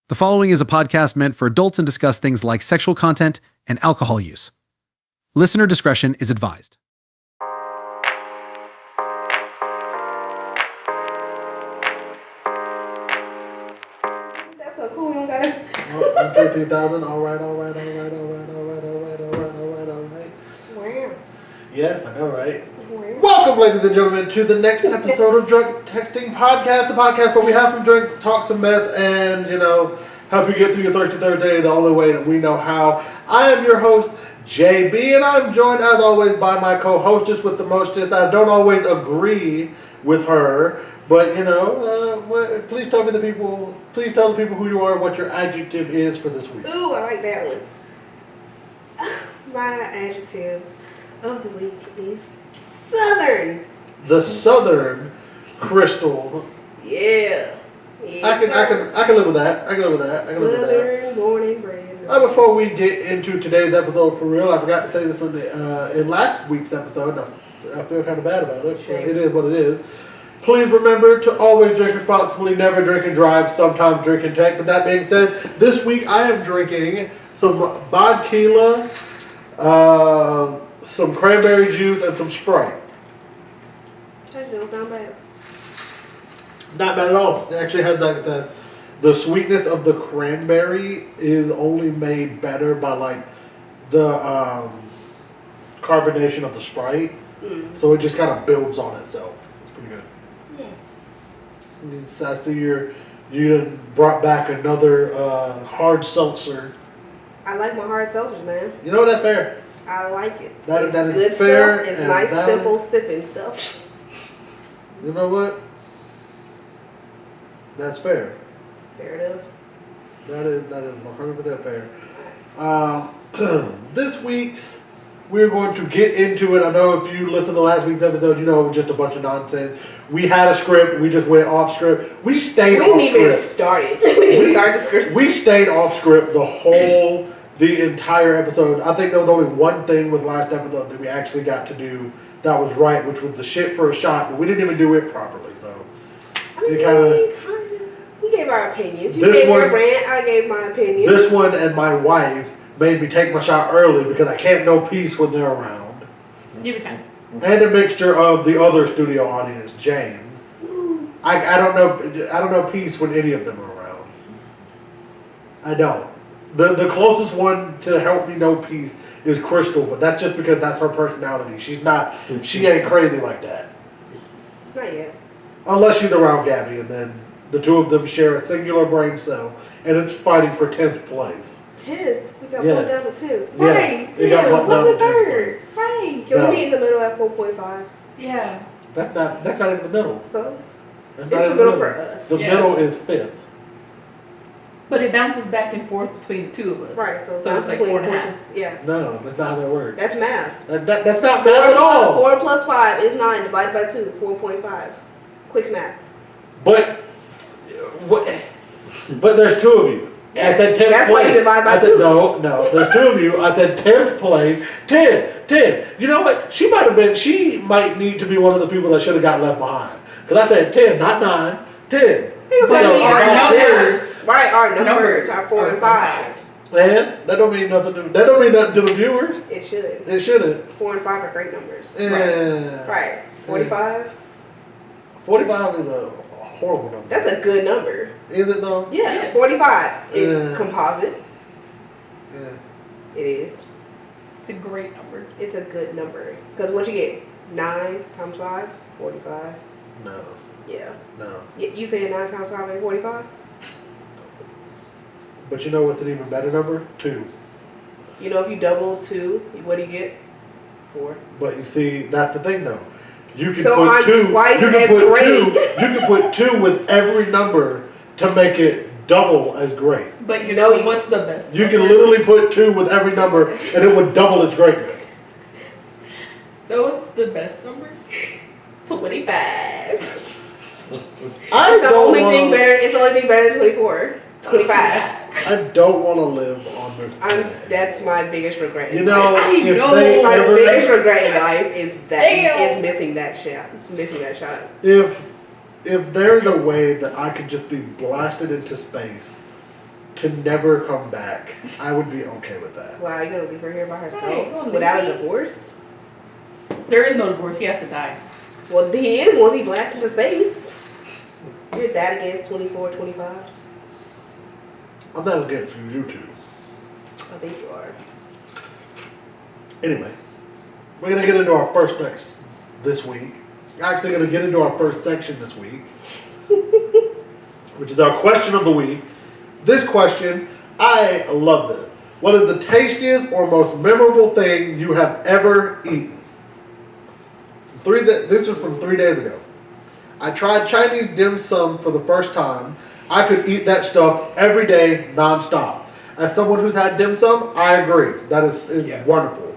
The following is a podcast meant for adults and discuss things like sexual content and alcohol use. Listener discretion is advised. That's so cool. You got it. Okay, 2000. All right. Where? Yes, I know, right? Where? Welcome, ladies and gentlemen, to the next episode of Drunk Texting Podcast, the podcast where we have some drink, talk some mess, and, help you get through your Thirsty Thursday the only way that we know how. I am your host, JB, and I'm joined, as always, by my co-hostess with the mostest. I don't always agree with her, but, please tell the people who you are and what your adjective is for this week. Ooh, I like that one. My adjective of the week is Southern. The Southern Kristal. Yeah. I can live with that. Southern, born and bred. Before we get into today's episode for real, I forgot to say this in last week's episode. I feel kind of bad about it. But it is what it is. Please remember to always drink responsibly, never drink and drive, sometimes drink and take. With that being said, this week I am drinking some vodka, some cranberry juice, and some Sprite. That don't sound bad. Not bad at all. It actually has like the sweetness of the cranberry is only made better by like the carbonation of the Sprite. So it just kind of builds on itself. It's pretty good. I see you done brought back another hard seltzer. I like my hard seltzers, man. You know, that's fair. I like it. That It's is good fair stuff. It's and nice, valid. simple sipping stuff. You know what? That's fair. Fair enough. That is 100% fair. This week's, we're going to get into it. I know if you listened to last week's episode, you know it was just a bunch of nonsense. We had a script. We just went off script. We stayed off We didn't even script. start it. We didn't even start the script. We stayed off script the entire episode. I think there was only one thing with last episode that we actually got to do that was right, which was the shit for a shot, but we didn't even do it properly, so. We gave our opinions. You gave your rant, I gave my opinion. This one and my wife made me take my shot early because I can't know peace when they're around. You'll be fine. And a mixture of the other studio audience, James. I don't know peace when any of them are around. I don't. The closest one to help me know peace is Kristal, but that's just because that's her personality. She ain't crazy like that. Not yet. Unless she's around Gabby, and then the two of them share a singular brain cell, and it's fighting for 10th place. 10. We got Yeah. bumped down to 2. Yeah, Right. it got bumped down to 10. third. Right. Can No. we meet in the middle at 4.5? Yeah. That's not in the middle. So? That's It's not in the middle for us. The Yeah. middle is 5th. But it bounces back and forth between the two of us. Right. So it's like between 4.5. Yeah. No, that's not how that works. That's math. That's not math at all. 4 plus 5 is 9 divided by 2. 4.5. Quick math. But there's two of you. I said 10th That's place. why you divide by I said 2. no. There's two of you. I said 10th place. 10. You know what? She might need to be one of the people that should have got left behind. Because I said 10, not 9. 10. So our numbers. Right. Our numbers Numbers are 4 and 5. And that don't mean nothing to the viewers. It should. It shouldn't. 4 and 5 are great numbers. Yeah. Right. 45. 45 is a horrible number. That's a good number. Is it though? Yeah. 45 is Yeah. composite. Yeah. It is. It's a great number. It's a good number. Because what you get? 9 times 5? 45. No. Yeah. No. You saying 9 times 5 ain't 45? But you know what's an even better number? 2. You know if you double 2, what do you get? 4. But you see, that's the thing though. You can So put I'm 2. twice You can as put great. 2. You can put 2 with every number to make it double as great. But you No, know you- what's the best? You can number? literally put 2 with every number, and it would double its greatness. Know what's the best number? 25. I It's the only don't thing wanna- better. It's the only thing better than 24. 25. I don't want to live on this planet. That's my biggest regret. You in know, life. I if know. they My ever, biggest regret in life is Damn. missing that shot. Missing that shot. if there's a way that I could just be blasted into space to never come back, I would be okay with that. Wow, you gonna leave her here by herself Right, without a divorce? There is no divorce. He has to die. Well, he is once he blasts into space. You're that against 24, 25? I'm not against you two. I think you are. Anyway, we're going to get into our first text this week. Actually, going to get into our first section this week, which is our question of the week. This question, I love this. What is the tastiest or most memorable thing you have ever eaten? This was from 3 days ago. I tried Chinese dim sum for the first time. I could eat that stuff every day, nonstop. As someone who's had dim sum, I agree. That is wonderful.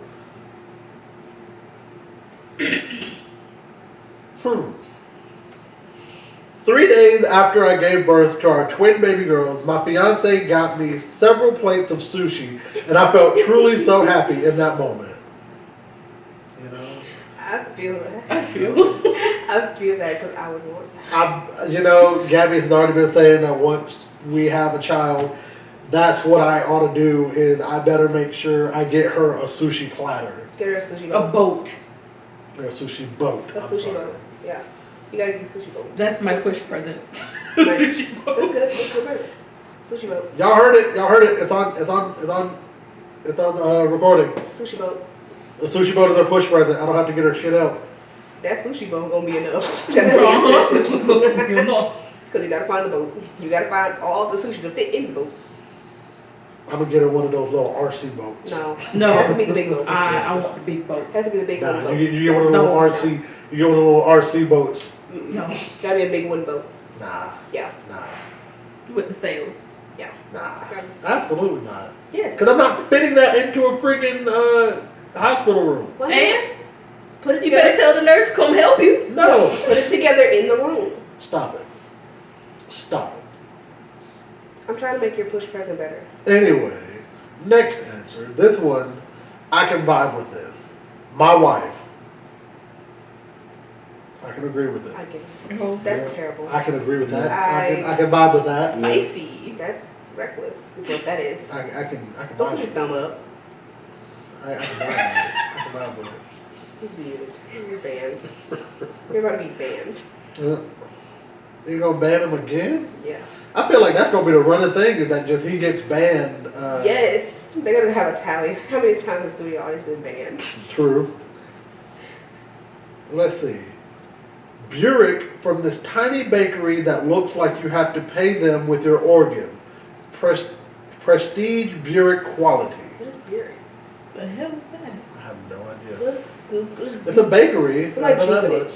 3 days after I gave birth to our twin baby girls, my fiance got me several plates of sushi, and I felt truly so happy in that moment. You know? I feel that. I feel. I feel that because I would want that. Gabby has already been saying that once we have a child, that's what I ought to do is I better make sure I get her a sushi platter. Get her a sushi A boat. boat. Or a sushi boat. A sushi boat. Yeah. You gotta get a sushi boat. That's my push present. Nice. Sushi boat. That's good. That's good. Sushi boat. Y'all heard it. It's on recording. Sushi boat. A sushi boat is a push present. I don't have to get her shit else. That sushi boat gonna be enough. Because you gotta find the boat. You gotta find all the sushi to fit in the boat. I'm gonna get her one of those little RC boats. No. No. It has to be the big boat. I want the big boat. It has to be the big Nah, boat. you get one of the little RC. You get one of the little RC boats. No. Gotta be a big wooden boat. Nah, Yeah. With the sails. Yeah. nah. Absolutely not. Yes. Because I'm not fitting that into a freaking hospital room. Why not? And Put it you better together. tell the nurse come help you. No. Put it together in the room. Stop it. Stop it. I'm trying to make your push present better. Anyway, next answer. This one, I can vibe with this. My wife. I can agree with it. I get it. Oh, That's terrible. I can agree with that. I- I can vibe with that. spicy. That's reckless. Is what that is. I can Don't vibe put your with it. thumb up. I can vibe with it. I can vibe with it. He's muted. You're banned. You're about to be banned. You gonna ban him again? Yeah. I feel like that's gonna be the running thing is that just he gets banned. Yes. They're gonna have a tally. How many times has we always been banned? True. Let's see. Burek from this tiny bakery that looks like you have to pay them with your organ. Prestige Burek quality. What is beer? The hell is that? I have no idea. Let's Google. It's a bakery. Like I know that Jupiter. much.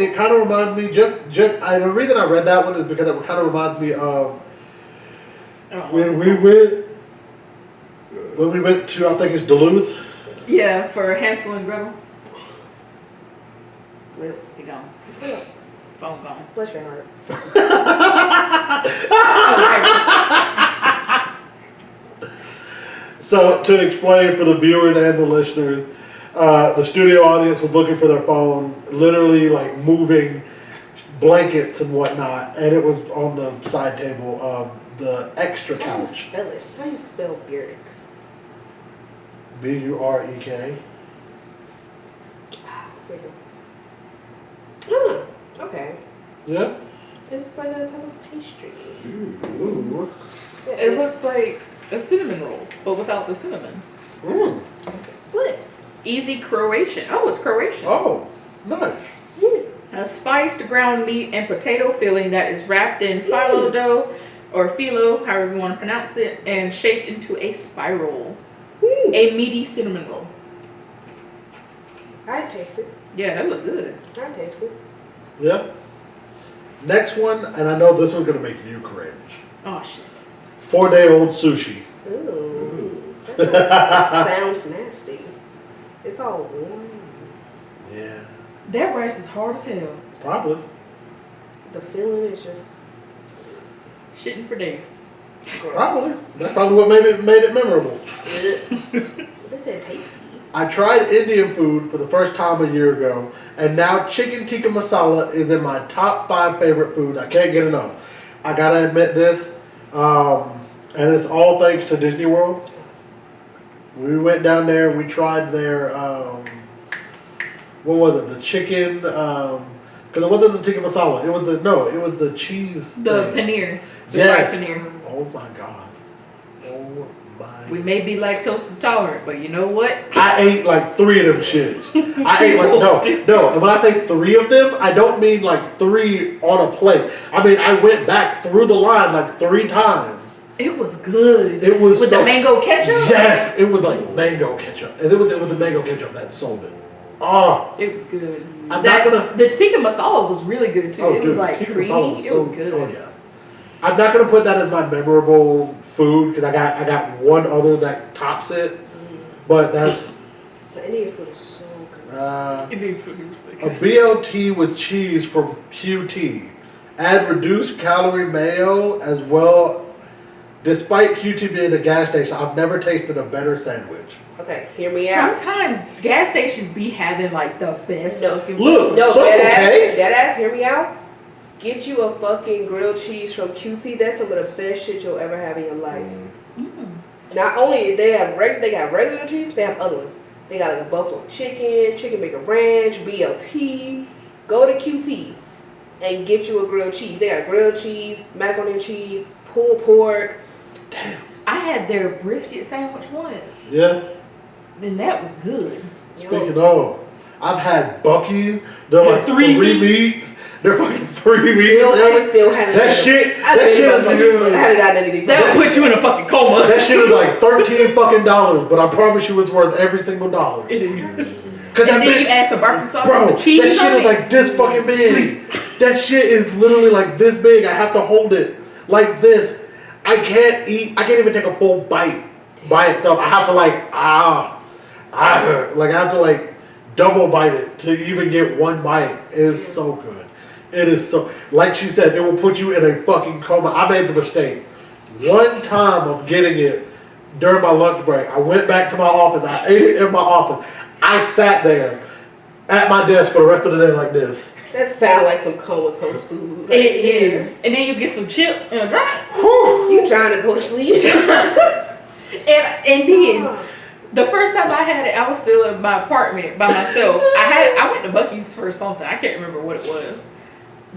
It kind of reminds me. The reason I read that one is because it kind of reminds me of when we went to, I think it's Duluth. Yeah, for Hansel and Gretel. Well, He gone. yeah. Phone gone. Bless your heart. So to explain for the viewers and the listeners, the studio audience was looking for their phone, literally like moving blankets and whatnot, and it was on the side table of the extra How do you couch. spell it? How do you spell Burek? Burek. Okay. Yeah. It's like a type of pastry. Ooh. It looks like a cinnamon roll, but without the cinnamon. Mm. Split. Easy Croatian. Oh, it's Croatian. Oh, nice. A spiced ground meat and potato filling that is wrapped in phyllo dough, or phyllo, however you want to pronounce it, and shaped into a spiral. A meaty cinnamon roll. I taste it. Yeah, that looked good. I taste it. Yeah. Next one, and I know this one's gonna make you cringe. Oh shit. 4-day-old sushi. Ooh. That sounds nasty. It's all warm. Yeah. That rice is hard as hell. Probably. The feeling is just Shitting for days. gross. Probably. That's probably what made it memorable. What is that tasty? I tried Indian food for the first time a year ago, and now chicken tikka masala is in my top 5 favorite foods. I can't get enough. I gotta admit this, And it's all thanks to Disney World. We went down there and we tried their, what was it? The chicken, because it wasn't the tikka masala. It was the cheese. The thing. paneer. The Yes. fried paneer. Oh my God. Oh my. We may be lactose intolerant, but you know what? I ate like 3 of them shits. I ate like, no. And when I say 3 of them, I don't mean like 3 on a plate. I mean, I went back through the line like 3 times. It was good. It was with so, the mango ketchup? Yes, it was like mango ketchup. And it was the mango ketchup that sold it. Oh. It was good. I'm not gonna. The tikka masala was really good too. Oh, It was dude, like tikka creamy. masala was It so was good. Oh, yeah. I'm not gonna put that as my memorable food because I got one other that tops it. But that's The Indian food is so good. Indian food was really a good. BLT with cheese from QT. Add reduced calorie mayo as well. Despite QT being a gas station, I've never tasted a better sandwich. Okay, hear me out. Sometimes gas stations be having like the best No. fucking Look, No, so dead ass, hear me out. Get you a fucking grilled cheese from QT. That's some of the best shit you'll ever have in your life. Not only they got regular cheese, they have other ones. They got like a buffalo chicken bacon ranch, BLT. Go to QT and get you a grilled cheese. They got grilled cheese, macaroni and cheese, pulled pork. I had their brisket sandwich once, Yeah. and that was good. Speaking of, I've had Buc-ee's. They're like Three 3 meat. They're fucking 3 meat. I still haven't. That shit. That shit is I haven't gotten anything. That would put you in a fucking coma. That shit is like $13 fucking dollars, but I promise you it's worth every single dollar. It is. Cause And that then you bitch, add some barbecue sauce bro, and some cheese that shit on is it. like this fucking big. That shit is literally like this big. I have to hold it like this. I can't even take a full bite by itself. I have to like I have to like double bite it to even get one bite. It is so good. It is so, like she said, it will put you in a fucking coma. I made the mistake one time of getting it during my lunch break. I went back to my office. I ate it in my office. I sat there at my desk for the rest of the day like this. That sounds like some comatose food. It is. And then you get some chip and a dry. You trying to go to sleep? And then the first time I had it, I was still in my apartment by myself. I went to Buc-ee's for something. I can't remember what it was.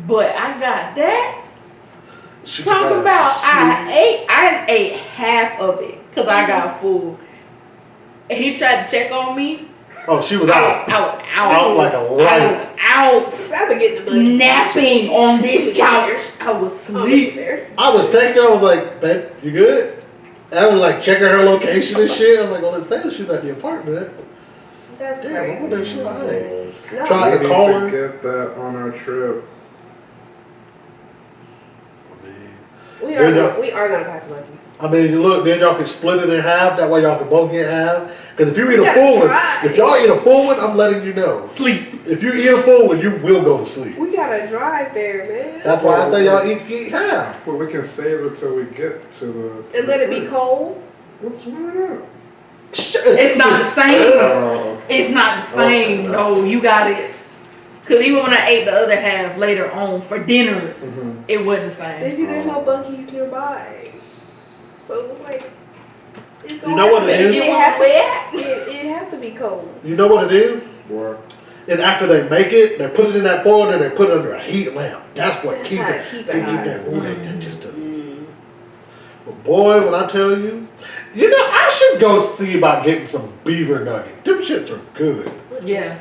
But I got that. Talking about I ate half of it because I got full. And he tried to check on me. Oh, she was out. I was out. Out like a light. I was out. I've been getting the money. Napping on this couch. I was asleep. There. I was texting her. I was like, babe, you good? And I was like checking her location and shit. I'm like, well, it says she's at the apartment. That's Damn, great. I wonder if she's lying. No. Try We to need call to her. get that on our trip. We are gonna pass monkeys. I mean, look, then y'all can split it in half. That way y'all can both get half. Because if you eat We a gotta full one, try. if y'all eat a full one, I'm letting you know. Sleep. If you eat a full one, you will go to sleep. We gotta drive there, man. That's why I say y'all eat half. Well, we can save it till we get to the. And let it be cold. What's wrong with that? It's not the same. Oh, It's not the same. No, you got it. Because even when I ate the other half later on for dinner, it wasn't the They same. see there's no Buc-ee's nearby. So it was like, it's You know what it is? It have to be cold. You know what it is? boy. And after they make it, they put it in that foil, and they put it under a heat lamp. That's what That's keeps how it. to keep They it keep hot. that. Ooh, that just a. But boy, when I tell you, you know, I should go see about getting some beaver nuggets. Them shits are good. Yeah.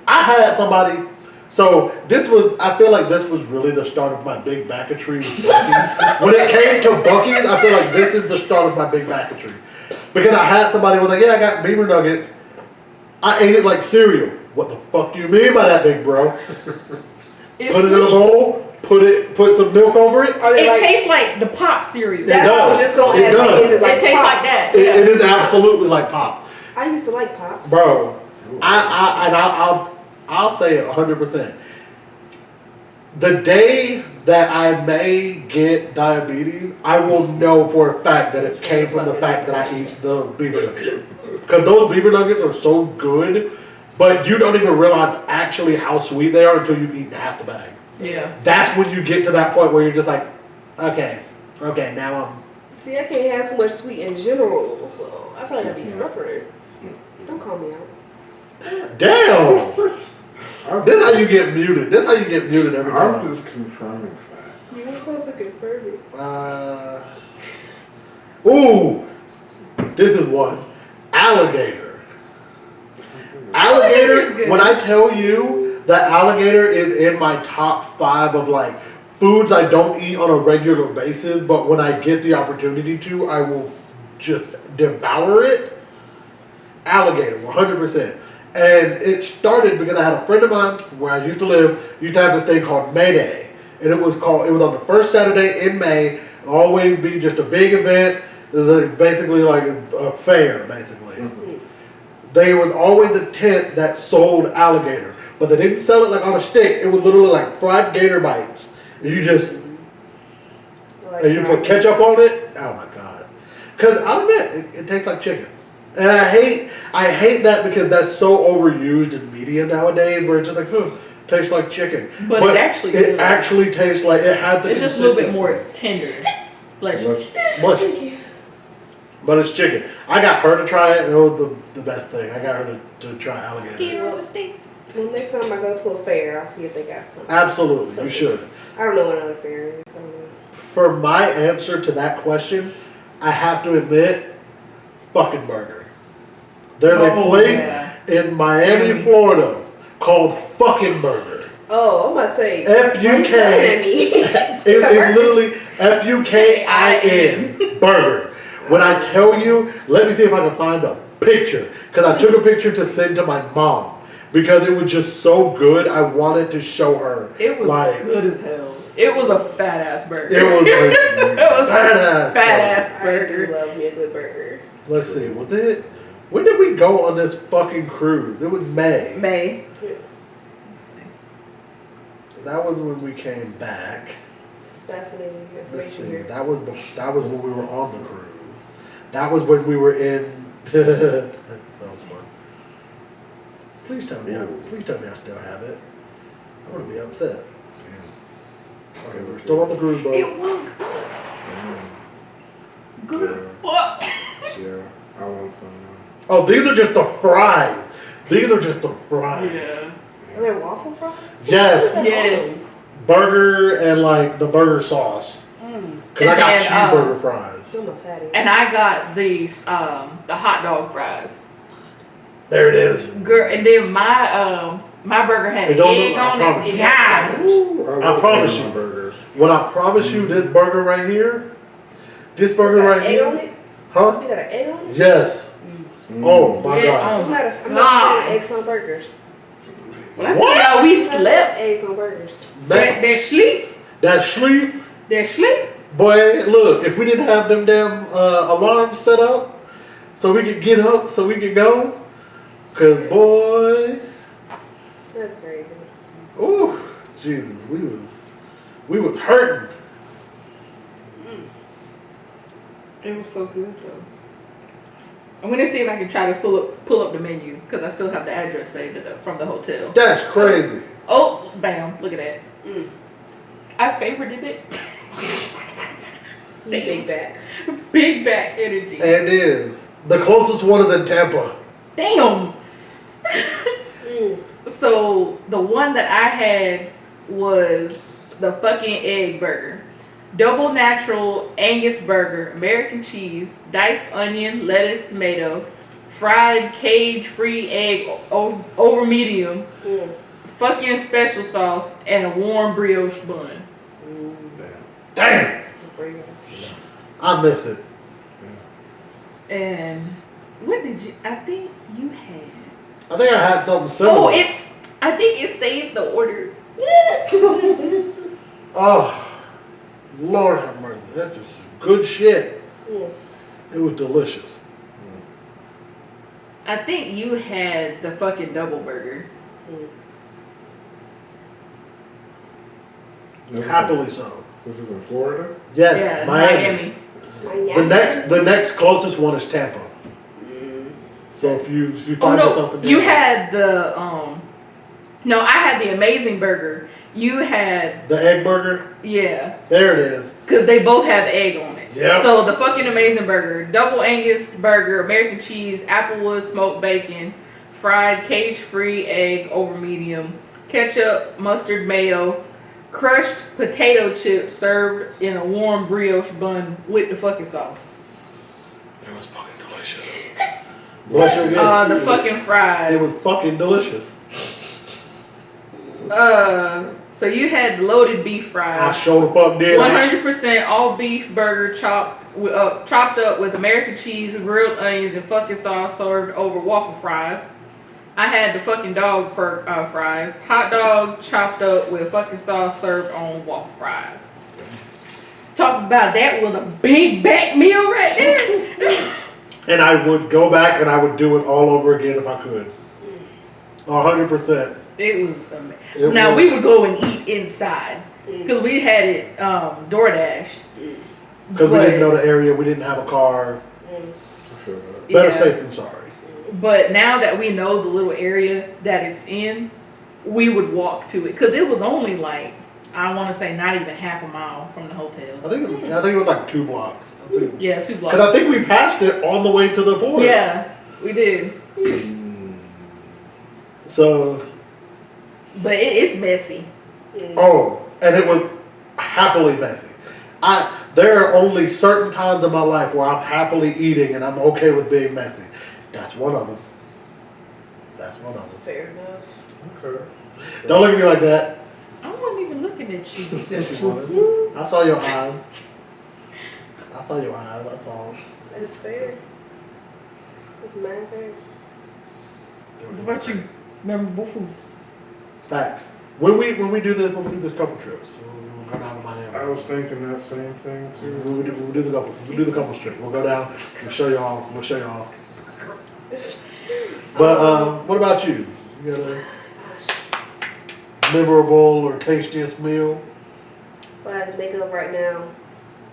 I had somebody. So I feel like this was really the start of my big backetry with Buc-ee's. When it came to Buc-ee's, I feel like this is the start of my big backetry. Because I had somebody who was like, yeah, I got beaver nuggets. I ate it like cereal. What the fuck do you mean by that, big bro? It's Put it in a sweet. bowl, put some milk over it. Are they It like, tastes like the pop cereal. that's what I was just gonna It ask. Like, does. is it like It tastes Pop? like that. It Yeah. is absolutely like pop. I used to like Pops. Bro, I'll say it 100%. The day that I may get diabetes, I will know for a fact that it came from the fact that I eat the beaver nuggets. Because those beaver nuggets are so good, but you don't even realize actually how sweet they are until you've eaten half the bag. Yeah. That's when you get to that point where you're just like, okay, Okay, now I'm. See, I can't have too much sweet in general, so I feel like I'd be suffering. Don't call me out. Damn! This is how you get muted. This is how you get muted every I'm time. just confirming facts. You're supposed to confirm it. Ooh! This is one. Alligator. Alligator's Alligator, good. when I tell you that alligator is in my top 5 of like foods I don't eat on a regular basis, but when I get the opportunity to, I will just devour it. Alligator, 100%. And it started because I had a friend of mine where I used to live, used to have this thing called May Day. And it was on the first Saturday in May. It'd always be just a big event. It was basically like a fair, basically. Mm-hmm. There was always a tent that sold alligator. But they didn't sell it like on a stick. It was literally like fried gator bites. And you just, and you put ketchup on it. Oh my God. Because I'll admit, it tastes like chicken. And I hate that because that's so overused in media nowadays, where it's just like, tastes like chicken. But it actually it does. actually tastes like it had the It's just a little bit consistency. more tender. Like, Much. But it's chicken. I got her to try it, and it was the best thing. I got her to try alligator. Peter on the stick. Well, next time I go to a fair, I'll see if they got something. Absolutely, you should. I don't know what another fair is. I don't know. For my answer to that question, I have to admit, fucking burger. There's a place in Miami, Florida called Fucking Burger. Oh, I'm about to say. F-U-K. It's literally F-U-K-I-N. Burger. When I tell you, let me see if I can find a picture. Because I took a picture to send to my mom. Because it was just so good, I wanted to show her. It was like, good as hell. It was a fat ass burger. It was like, It was badass. fat ass I do burger. love me a good burger. Let's see. When did we go on this fucking cruise? It was May. May. That was when we came back. It's fascinating. Let's see. Here. That was when we were on the cruise. That was when we were in. That was fun. Please tell me. Please tell me I still have it. I'm gonna be upset. Okay, we're still on the cruise boat. It was good as fuck. Yeah, I want some now. Oh, these are just the fries. These are just the fries. Yeah. Are there waffle fries? Yes. Yes. Burger and like the burger sauce. Cause I got And then, cheeseburger fries. Still my fatty. And I got these the hot dog fries. There it is. Girl, and then my burger had It don't egg look- I on promise it. you. God. Ooh, I promise you. burgers. When I promise you this burger right here, this burger You got right an egg on here, it? huh? You got an egg on it? Yes. Oh my Yeah, God. I'm not a fan God. of eggs on burgers. Well, I What? tell y'all, we I love slept. eggs on burgers. Man, They're sleep. that sleep, They're sleep. boy. Look, if we didn't have them damn alarms set up, so we could get up, so we could go, cause boy, That's crazy. ooh, Jesus, we was hurting. It was so good though. I'm gonna see if I can try to pull up the menu because I still have the address saved from the hotel. That's crazy. Oh, bam! Look at that. Mm. I favorited it. Big back. Big back energy. And it is the closest one is in Tampa. Damn. Mm. So the one that I had was the fucking egg burger. Double natural Angus burger, American cheese, diced onion, lettuce, tomato, fried cage-free egg over medium, Mm. fucking special sauce, and a warm brioche bun. Damn, I miss it. And what did you? I think you had. I think I had something similar. I think it saved the order. Oh, Lord have mercy. That's just good shit. Mm. It was delicious. I think you had the fucking double burger. Happily so. This is in Florida? Yes, Yeah, Miami. The next closest one is Tampa. So if you Oh find yourself no, in you Tampa- had the no, I had the amazing burger. You had the egg burger. yeah, There it is. Because they both have egg on it. Yep. So the fucking amazing burger, double Angus burger, American cheese, applewood smoked bacon, fried cage-free egg over medium, ketchup, mustard, mayo, crushed potato chips served in a warm brioche bun with the fucking sauce. It was fucking delicious. Bless your heart. The fucking fries. It was fucking delicious. So you had loaded beef I fries. sure the fuck did. 100% all beef burger chopped up with American cheese, grilled onions, and fucking sauce served over waffle fries. I had the fucking dog fries. Hot dog chopped up with fucking sauce served on waffle fries. Talk about that was a big back meal right there. And I would go back and I would do it all over again if I could. 100%. It was amazing. Now we would go and eat inside because we had it DoorDash. Because we didn't know the area, we didn't have a car. I feel that. Better safe than sorry. But now that we know the little area that it's in, we would walk to it because it was only like, I want to say not even half a mile from the hotel. I think it was like 2 blocks. Yeah, 2 blocks. Because I think we passed it on the way to the border. Yeah, we did. So. But it's messy. Oh, and it was happily messy. There are only certain times in my life where I'm happily eating and I'm okay with being messy. That's one of them. Fair enough. Okay. Don't look at me like that. I wasn't even looking at you. Yes, you was. I saw your eyes. That's all. It's fair. It's mad fair. What about you? Memorable food. Facts. When we do this couple trips, we'll go down to Miami. I was thinking that same thing too. We'll do the couple trips. We'll go down. We'll show y'all. But what about you? You got a memorable or tastiest meal? What I have to think of right now.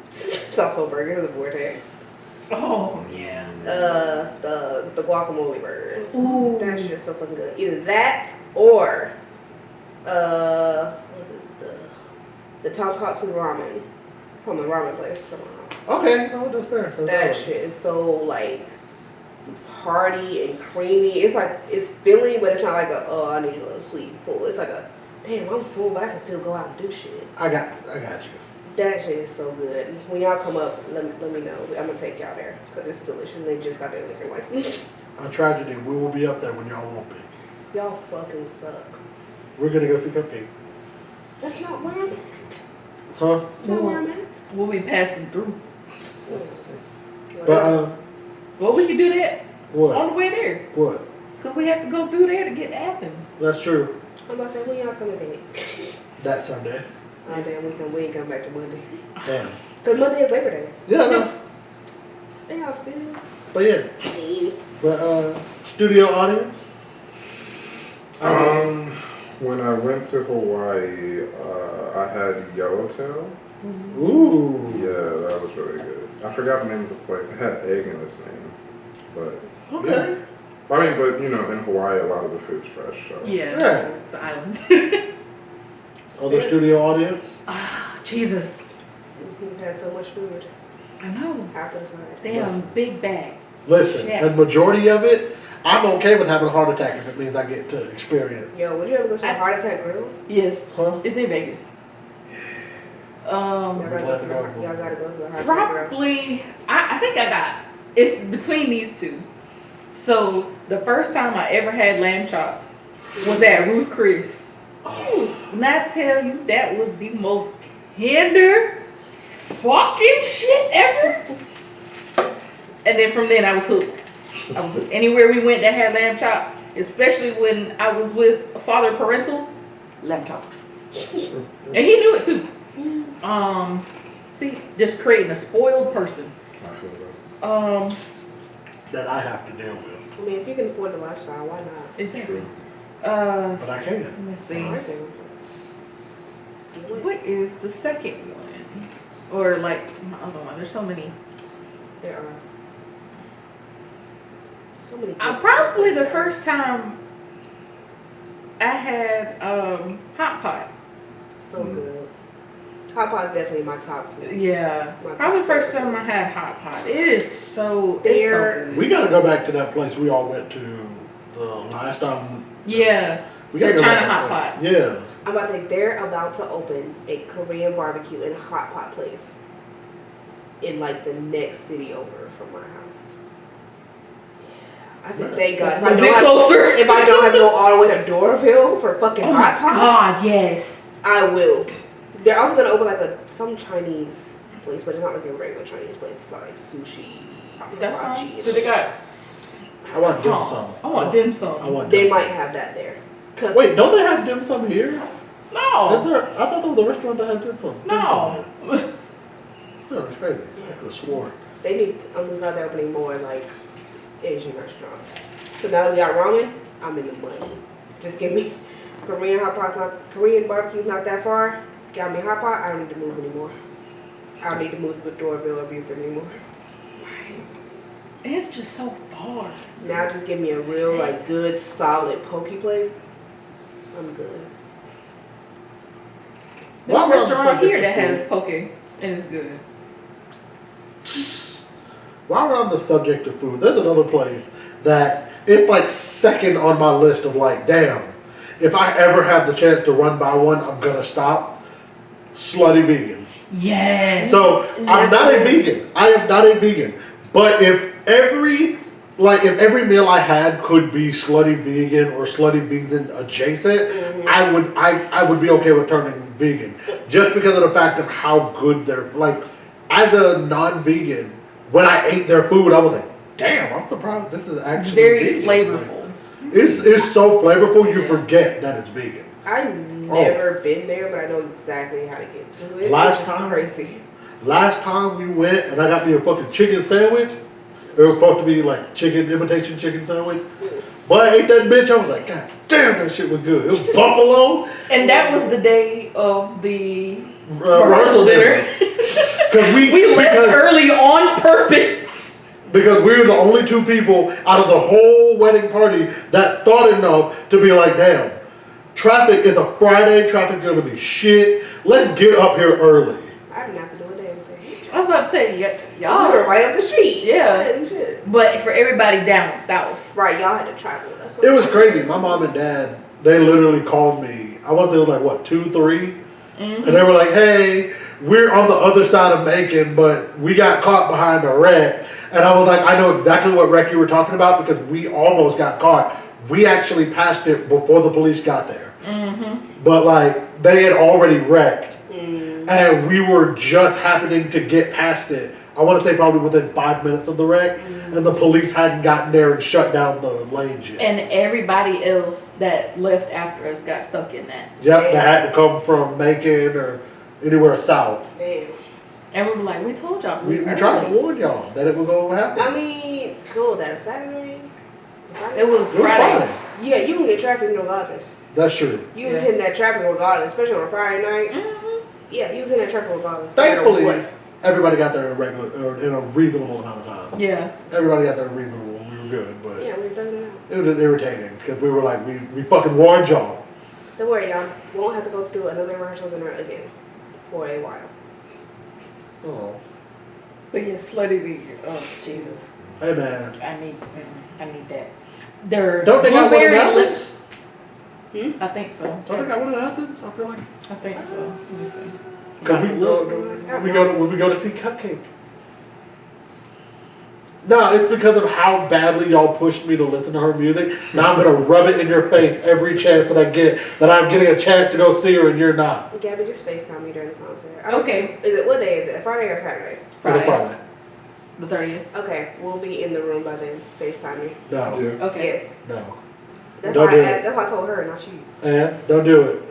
It's also burger, the vortex. Oh yeah. The guacamole burger. Ooh. That shit is so fucking good. Either that or what's it? The tonkatsu ramen from the ramen place somewhere else. Okay, no, that's fair. That shit is so like hearty and creamy. It's like it's filling, but it's not like I need to go to sleep full. It's like a damn, I'm full, but I can still go out and do shit. I got you. That shit is so good. When y'all come up, let me know. I'm gonna take y'all there because it's delicious. They just got their liquor license. I tried to do. We will be up there when y'all won't be. Y'all fucking suck. We're gonna go see Cupcake. That's not where I'm at. Huh? That's not where I'm at. We'll be passing through. But Well, we can do that what? on the way there. What? Because we have to go through there to get to Athens. That's true. I'm about to say, when y'all coming in? That Sunday. Oh damn, we ain't come back to Monday. Damn. Cause Monday is Labor Day. Yeah, I know. They all serious. But yeah. Please. But studio audience. When I went to Hawaii, I had Yellowtail. Ooh. Yeah, that was really good. I forgot the name of the place. It had egg in its name, but Okay. yeah. I mean, but you know, in Hawaii, a lot of the food's fresh. So. Yeah, Yeah. it's an island. Other studio audience. Jesus. We had so much food I know. after the side. Damn, big bag. Listen, Shit. the majority of it, I'm okay with having a heart attack if it means I get to experience. Yo, would you ever go to a heart attack grill? Yes. Huh? It's in Vegas. Y'all gotta go to the heart attack grill. Probably, I think I got, it's between these two. So the first time I ever had lamb chops was at Ruth Chris. When I tell you that was the most tender fucking shit ever. And then from then I was hooked. Anywhere we went that had lamb chops, especially when I was with a father parental, lamb chop. And he knew it too. See, just creating a spoiled person. I feel that. That I have to deal with. I mean, if you can afford the lifestyle, why not? Exactly. But I can. Let me see. I think so. What is the second one? Or like my other one? There's so many. There are so many. Probably the first time I had hot pot. So good. Hot pot is definitely my top food. Yeah. My top Probably the first favorite time I foods. had hot pot. It is so They're- good. We gotta go back to that place we all went to the last time. Yeah. We gotta The go back China to hot that pot. place. Yeah. I'm about to say they're about to open a Korean barbecue and hot pot place in like the next city over from my house. I said, thank God. That's a bit closer. If I don't have to go all the way to Dorville for fucking Oh my hot pot, God, yes. I will. They're also gonna open like some Chinese place, but it's not like a regular Chinese place. It's like sushi, That's hibachi, fine. and Do they got? I want dim sum. I want dim I sum. want They dim might sum. have that there. 'Cause Wait, don't they have dim sum here? Is No. there, I thought there was a restaurant that had dim sum. No. No, it's crazy. I could have sworn. they need. I'm glad they're opening more like Asian restaurants. So now that we got ramen, I'm in the money. Just give me Korean hot pot's not Korean barbecue's not that far. Got me hot pot. I don't need to move anymore. I don't need to move to Dorville or Buford anymore. It's just so far. Now just give me a real like good solid pokey place. I'm good. There's a While we're on the restaurant subject here of that food- has poke and it's good. While we're on the subject of food, there's another place that it's like second on my list of like, damn, if I ever have the chance to run by one, I'm gonna stop. Slutty Vegan. Yes. So I'm not a vegan. I am not a vegan. But if every meal I had could be slutty vegan or slutty vegan adjacent, I would be okay with turning vegan. Just because of the fact of how good they're like. As a non-vegan, when I ate their food, I was like, damn, I'm surprised this is actually very vegan. flavorful. Like, it's so flavorful you forget that it's vegan. I've never been there, but I know exactly how to get to it. Last It's just time- crazy. Last time we went and I got me a fucking chicken sandwich. It was supposed to be like imitation chicken sandwich. But I ate that bitch, I was like, God damn, that shit was good. It was buffalo. And that was the day of the Rehearsal rehearsal dinner. Because We left early on purpose. Because we were the only two people out of the whole wedding party that thought enough to be like, damn, traffic is a Friday, traffic's gonna be shit. Let's get up here early. I didn't have to do a damn thing. I was about to say, Y'all were y'all, right up the street. Yeah. And shit. but for everybody down south. Right, y'all had to travel. That's It was crazy. My mom and dad, they literally called me. I want to say it was like, what, 2, 3? And they were like, hey, we're on the other side of Macon, but we got caught behind a wreck. And I was like, I know exactly what wreck you were talking about because we almost got caught. We actually passed it before the police got there. But like, they had already wrecked. And we were just happening to get past it. I want to say probably within 5 minutes of the wreck. And the police hadn't gotten there and shut down the lanes yet. And everybody else that left after us got stuck in that. Yep, they had to come from Macon or anywhere south. Damn. And we were like, we told y'all. We tried to warn y'all that it was going to happen. I mean, cool, that was Saturday. It was It was Friday. fine. Yeah, you can get traffic regardless. That's true. You was Yeah. hitting that traffic regardless, especially on a Friday night. Yeah, you was hitting that traffic regardless. no matter Thankfully, what. everybody got there in a regular or in a reasonable amount of time. Yeah. Everybody got there reasonable. We were good, but Yeah, we're thugging it out. it was just irritating because we were like, we fucking warned y'all. Don't worry, y'all. We won't have to go through another rehearsal dinner again for a while. Oh, But yeah, slutty vegan. Oh, Jesus. hey man, I need that. Their don't they got one in blueberry Athens? I think so. Don't they got one in Athens? I feel like I think so. Let me see. because when we go to see Cupcake. No, it's because of how badly y'all pushed me to listen to her music. Now I'm gonna rub it in your face every chance that I get that I'm getting a chance to go see her and you're not. Gabby, just FaceTime me during the concert. Okay. Is it, what day is it? Friday or Saturday? For the Friday. Friday. The 30th. Okay, we'll be in the room by then. FaceTime me. No, Yeah. Okay. Yes. no. That's Don't why, do I, it. that's why I told her, not you. And don't do it.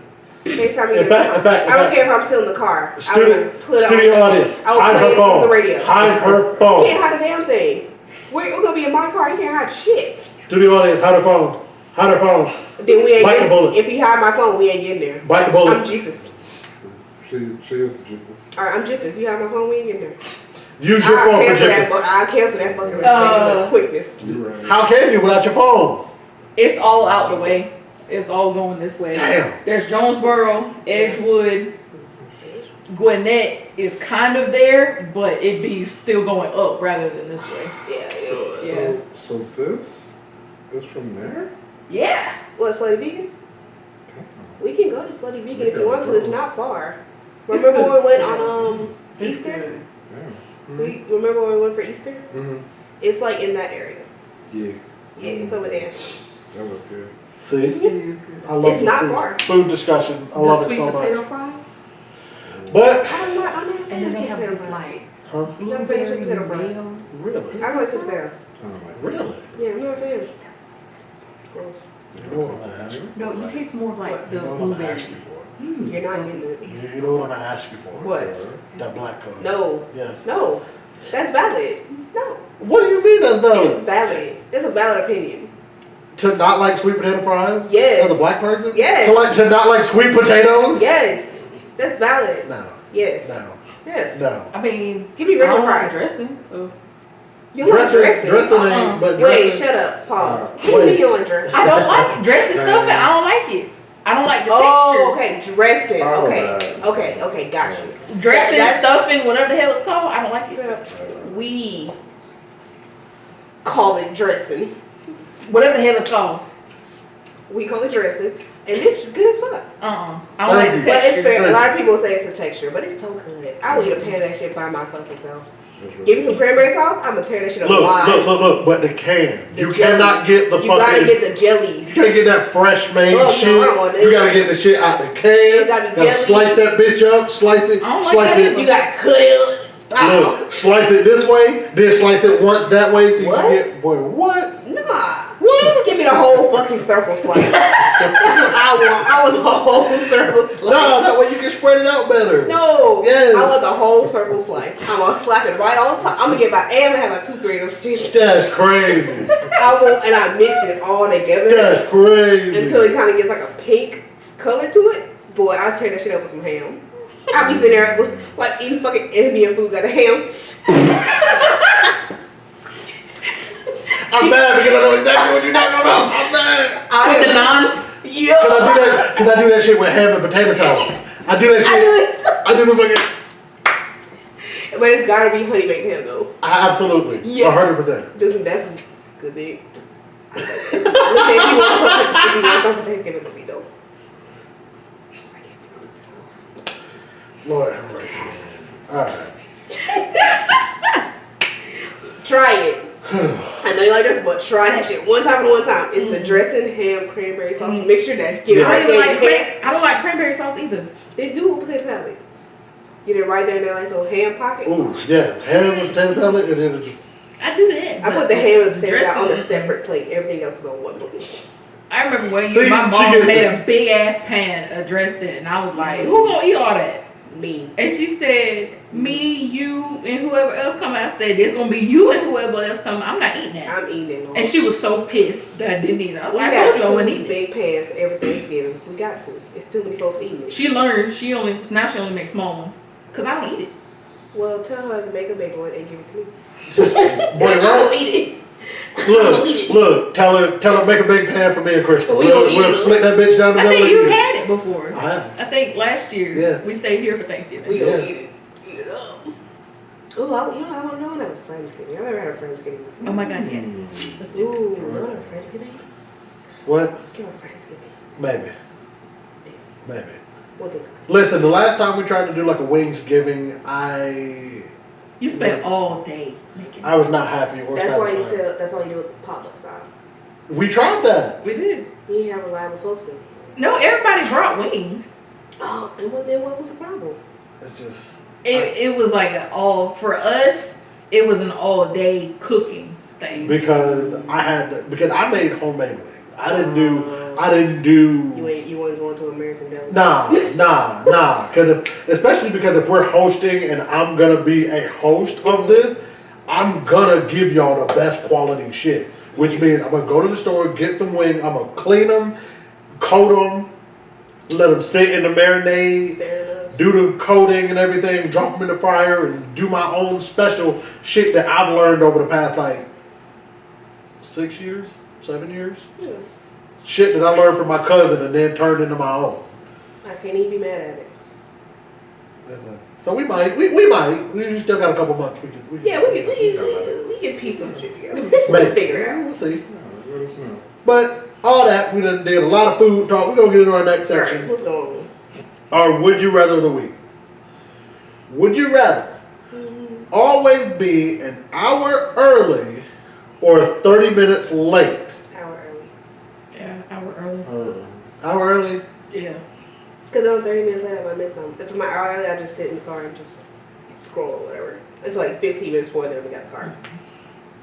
FaceTime me In during fact- the in concert. fact- I don't care if I'm still in the car. I Studio, will put it studio on. audience, I will hide play her it through phone. the radio. Hide her You phone. can't hide a damn thing. We're gonna be in my car. You can't hide shit. Studio audience, hide her phone. Hide her phone. Then we ain't Bite the getting, bullet. if you hide my phone, we ain't getting there. Bite the I'm bullet. Jeepers. She is the cheapest. Alright, I'm Jeepers. You hide my phone, we ain't getting there. Use your I'll phone for cancel that. jippers. I'll cancel that fucking reservation with quickness. You're right. How can you without your phone? It's all out the way. It's all going this way. Damn. There's Jonesboro, Edgewood, Gwinnett is kind of there, but it'd be still going up rather than this way. Yeah. So this is from there? Yeah. What, Slutty Vegan? We can go to Slutty Vegan if you want to. It's not far. It's Remember when we went good. on It's Easter? good. Yeah. We remember when we went for Easter? Mm-hmm. It's like in that area. Yeah. Yeah, it's over there. That was good. See, It is good. I love It's the not food, far. food discussion. I The love it sweet so potato much. fries. But I'm not And then they have this fries. like huh? Never been sweet blueberry potato fries. mayo. Really, I like sweet potato. I don't like really. Yeah, I'm not a fan. Gross. You know what I'm gonna ask you? No, you taste more like the You know what I'm gonna blueberry. ask you for? You're not getting it. You know what I'm gonna ask you for? What? That black code. No. Yes. No. That's valid. No. What do you mean that's It's valid? valid. It's a valid opinion. To not like sweet potato fries? Yes. As a black person? Yes. To not like sweet potatoes? Yes. That's valid. No. Yes. No. Yes. No. I mean, Give me I regular don't like fries. dressing, so You want dressing? Dressing Uh-uh. ain't, but Wait, dressing. shut up. Pause. Wait. What do you want dressing? I don't like it. Dressing stuff, and I don't like it. I don't like the Oh, texture. okay. Dressing. Oh, Okay. right. Okay. Okay. Got you. Dressing, That's- stuffing, whatever the hell it's called, I don't like it. We call it dressing. Whatever the hell it's called. We call it dressing. And it's good as fuck. I don't like the Thank you. But it's texture. fair. A lot of people say it's a texture, but it's so good. I will eat a pan of that shit by my fucking self. Give me some cranberry sauce, I'm gonna tear that shit up Look, live. look, but they can. The You jelly. cannot get the You gotta fucking. get the jelly. You can't get that fresh made Oh, no, shit. I don't want this. You gotta get the shit out the can. It gotta be jelly. slice that bitch up, slice it, I don't like slice that it. You gotta cut it. Look, slice it this way, then slice it once that way, so you What? can get. Boy, what? Nah. What? Give me the whole fucking circle slice. That's what I want. I want the whole circle slice. No, that way you can spread it out better. No. Yes. I want the whole circle slice. I'm gonna slap it right on top. I'm gonna get my and I'm gonna have my 2-3 of those shits. That's crazy. I want and I mix it all together That's crazy. until it kind of gets like a pink color to it. Boy, I'll tear that shit up with some ham. I'll be sitting there like eating fucking Indian food, got a ham. I'm mad because I know exactly what you're talking about. I'm mad. With the naan. Yeah. Cause I do that shit with ham and potato salad. I do that shit. I do it. I do the fucking. But it's gotta be honey baked ham though. Absolutely. Yeah. 100%. That's a good thing. Look, if you want something for Thanksgiving, let me know. Lord have mercy. Alright. Try it. I know you like this, but try that shit one time. It's the dressing, ham, cranberry sauce mixture that get it I right don't, even there. like in the ham. I don't like cranberry sauce either. They do with potato salad. Get it right there in that nice little ham pocket. Ooh, yeah. Ham and potato salad, and then it's I do that. I but put the ham and potato dressing salad on a is- separate plate. Everything else is on one plate. I remember when See, my she mom gets made it. a big ass pan of dressing, and I was like, "Who gonna eat all that?" Me. And she said, "Me, you, and whoever else coming." I said, "It's gonna be you and whoever else coming. I'm not eating that." I'm eating it. And she was so pissed that I didn't eat it. I, We I got told you I wouldn't two eat it. big pans every Thanksgiving. We got to. It's too many folks eating it. She learned. She only makes small ones because I don't eat it. Well, tell her to make a big one and give it to me. boy, I right? will eat it. I will eat it. Look, tell her make a big pan for me and Kristal. We gonna eat We'll it. split that bitch down the I middle. think you and eat it. had it before. I have. I think last year Yeah. we stayed here for Thanksgiving. We gonna Yeah. eat it. Eat it up. Ooh, I want to have a Friendsgiving. I've never had a Friendsgiving before. Oh my God, yes. Let's do it. Ooh, you want a Friendsgiving? What? Give a Friendsgiving. Maybe. Maybe. What the? Listen, the last time we tried to do like a Wingsgiving, You spent all day making I was not happy or That's why you satisfied. That's why you do it potluck style. We tried that. We did. You didn't have reliable folks then. No, everybody brought wings. Oh, and what was the problem? It's just. It was like for us, it was an all day cooking thing. Because I made homemade wings. I didn't do. You weren't going to American Deli. Nah. Especially because if we're hosting and I'm gonna be a host of this, I'm gonna give y'all the best quality shit. Which means I'm gonna go to the store, get some wings, I'm gonna clean them, coat them, let them sit in the marinade, Fair enough. do the coating and everything, drop them in the fryer, and do my own special shit that I've learned over the past like 6 years, 7 years. Yeah. Shit that I learned from my cousin and then turned into my own. I can't even be mad at it. So we might. We still got a couple months. We can piece some shit together. We'll figure it out. We'll see. Let us know. But all that, we done did a lot of food talk. We're going to get into our next section. Alright, what's going on? Our Would You Rather of the Week. Would you rather always be an hour early or 30 minutes late? Hour early. Yeah, hour early. Hour early? Yeah. Because I'm 30 minutes late, I might miss something. If I'm an hour early, I just sit in the car and just scroll or whatever. It's like 15 minutes before then we got the car.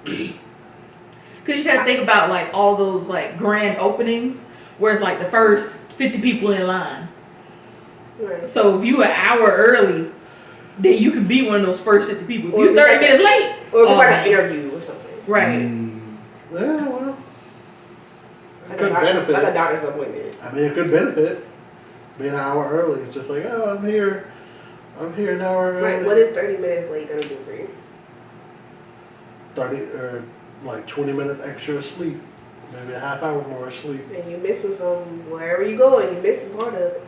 Because you gotta think about like all those like grand openings where it's like the first 50 people in line. Right. So if you an hour early, then you can be one of those first 50 people. If Or you if it's 30 like minutes late. Or if it's like an interview or something. Right. Yeah, well. Like Could benefit. Like a doctor's appointment. I mean, it could benefit. Being an hour early. It's just like, oh, I'm here an hour early. Right, what is 30 minutes late gonna do for you? 30 or like 20 minutes extra sleep. Maybe a half hour more sleep. And you missing some, wherever you going, you missing part of it.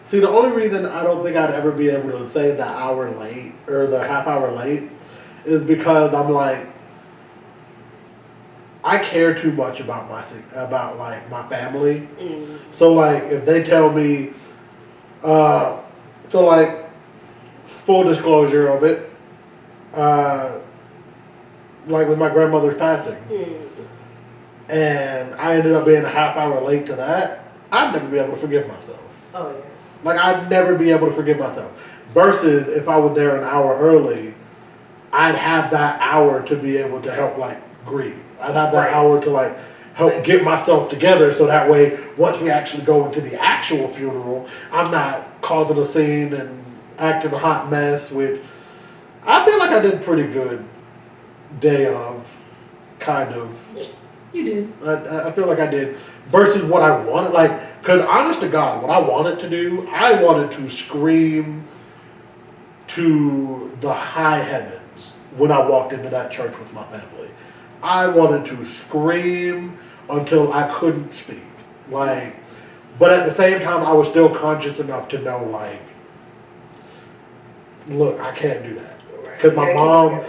See, the only reason I don't think I'd ever be able to say the hour late or the half hour late is because I'm like, I care too much about my family. Mm. So like, if they tell me, so like, full disclosure of it, like with my grandmother's passing, and I ended up being a half hour late to that, I'd never be able to forgive myself. Oh, yeah. Like, I'd never be able to forgive myself. Versus if I was there an hour early, I'd have that hour to be able to help, like, grieve. I'd have that hour to, like, help get myself together so that way, once we actually go into the actual funeral, I'm not causing a scene and acting a hot mess, which I feel like I did pretty good day of, kind of. You did. I feel like I did. Versus what I wanted, like, because honest to God, what I wanted to do, I wanted to scream to the high heavens when I walked into that church with my family. I wanted to scream until I couldn't speak. Like, but at the same time, I was still conscious enough to know, like, look, I can't do that. Because my mom,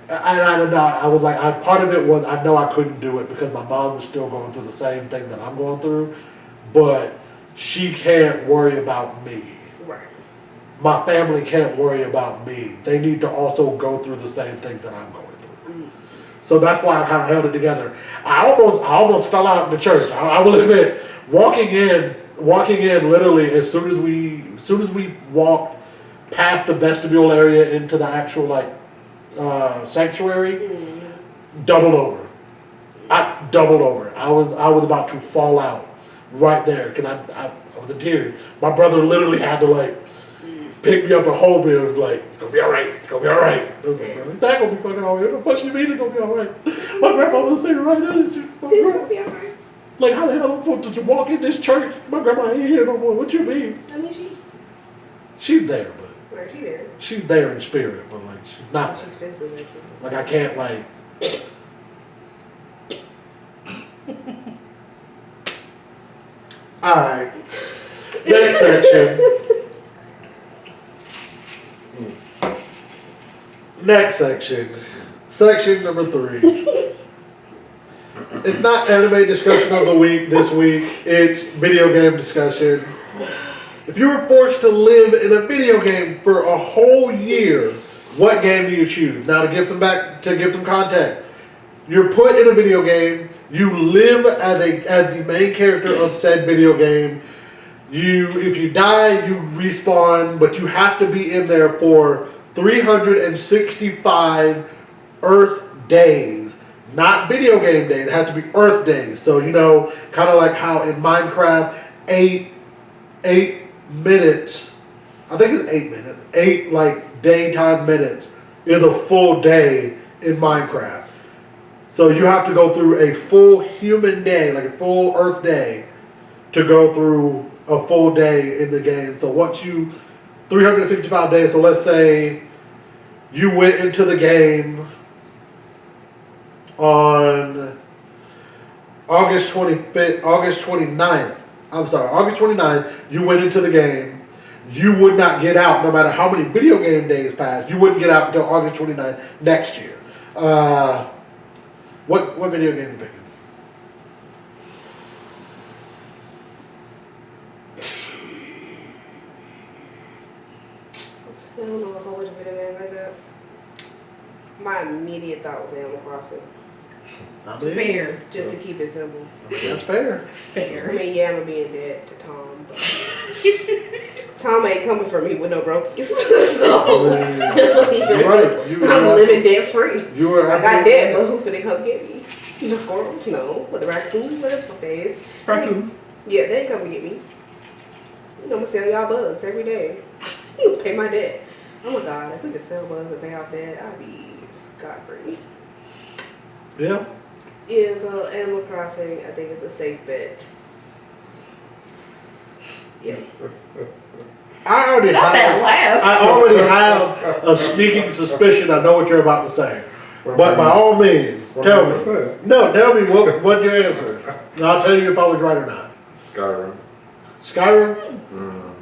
I was like, part of it was I know I couldn't do it because my mom was still going through the same thing that I'm going through, but she can't worry about me. Right. My family can't worry about me. They need to also go through the same thing that I'm going through. So that's why I kind of held it together. I almost fell out in the church. I will admit, walking in, literally as soon as we walked past the vestibule area into the actual sanctuary, doubled over. I doubled over. I was about to fall out right there because I was in tears. My brother literally had to pick me up and hold me and was like, "It's gonna be all right. It's gonna be all right." I was like, "It's not gonna be fucking all right. What the fuck you mean it's gonna be all right?" My grandma was sitting right there. It's gonna be alright. Like, how the hell did you walk in this church? My grandma ain't here no more. What you mean? I mean, She's there, but where's she there? she's there in spirit, but like she's not. She's physically there. Like I can't Alright. Next section. Next section. Section number 3. It's not anime discussion of the week this week. It's video game discussion. If you were forced to live in a video game for a whole year, what game do you choose? Now to give some context. You're put in a video game. You live as the main character of said video game. If you die, you respawn, but you have to be in there for 365 Earth days. Not video game days. It has to be Earth days. So, kind of like how in Minecraft, 8 minutes, I think it's 8 minutes, 8 daytime minutes is a full day in Minecraft. So you have to go through a full human day, like a full Earth day, to go through a full day in the game. So 365 days, so let's say you went into the game on August 29th, you went into the game. you would not get out no matter how many video game days pass. You wouldn't get out until August 29th next year. What video game are you picking? I don't know if I would have video games like that. My immediate thought was Animal Crossing. Fair. Just to keep it simple. That's fair. Fair. I mean, yeah, I'm being dead to Tom, but Tom ain't coming for me with no brokies. So You're right. I'm living debt free. You were. I got debt, but who finna come get me? The squirrels? No. But the raccoons? What the fuck they is? Raccoons. Yeah, they ain't come to get me. You know, I'm gonna sell y'all bugs every day. Pay my debt. Oh my god, if we could sell bugs and pay off debt, I'd be scot-free. Yeah. Yeah, so Animal Crossing, I think it's a safe bet. Yeah. I already Not that laugh. I already have a sneaking suspicion I know what you're about to say. What But by all means, What tell am I me. gonna say? No, tell me what your answer is. And I'll tell you if I was right or not. Skyrim. Skyrim? Mm.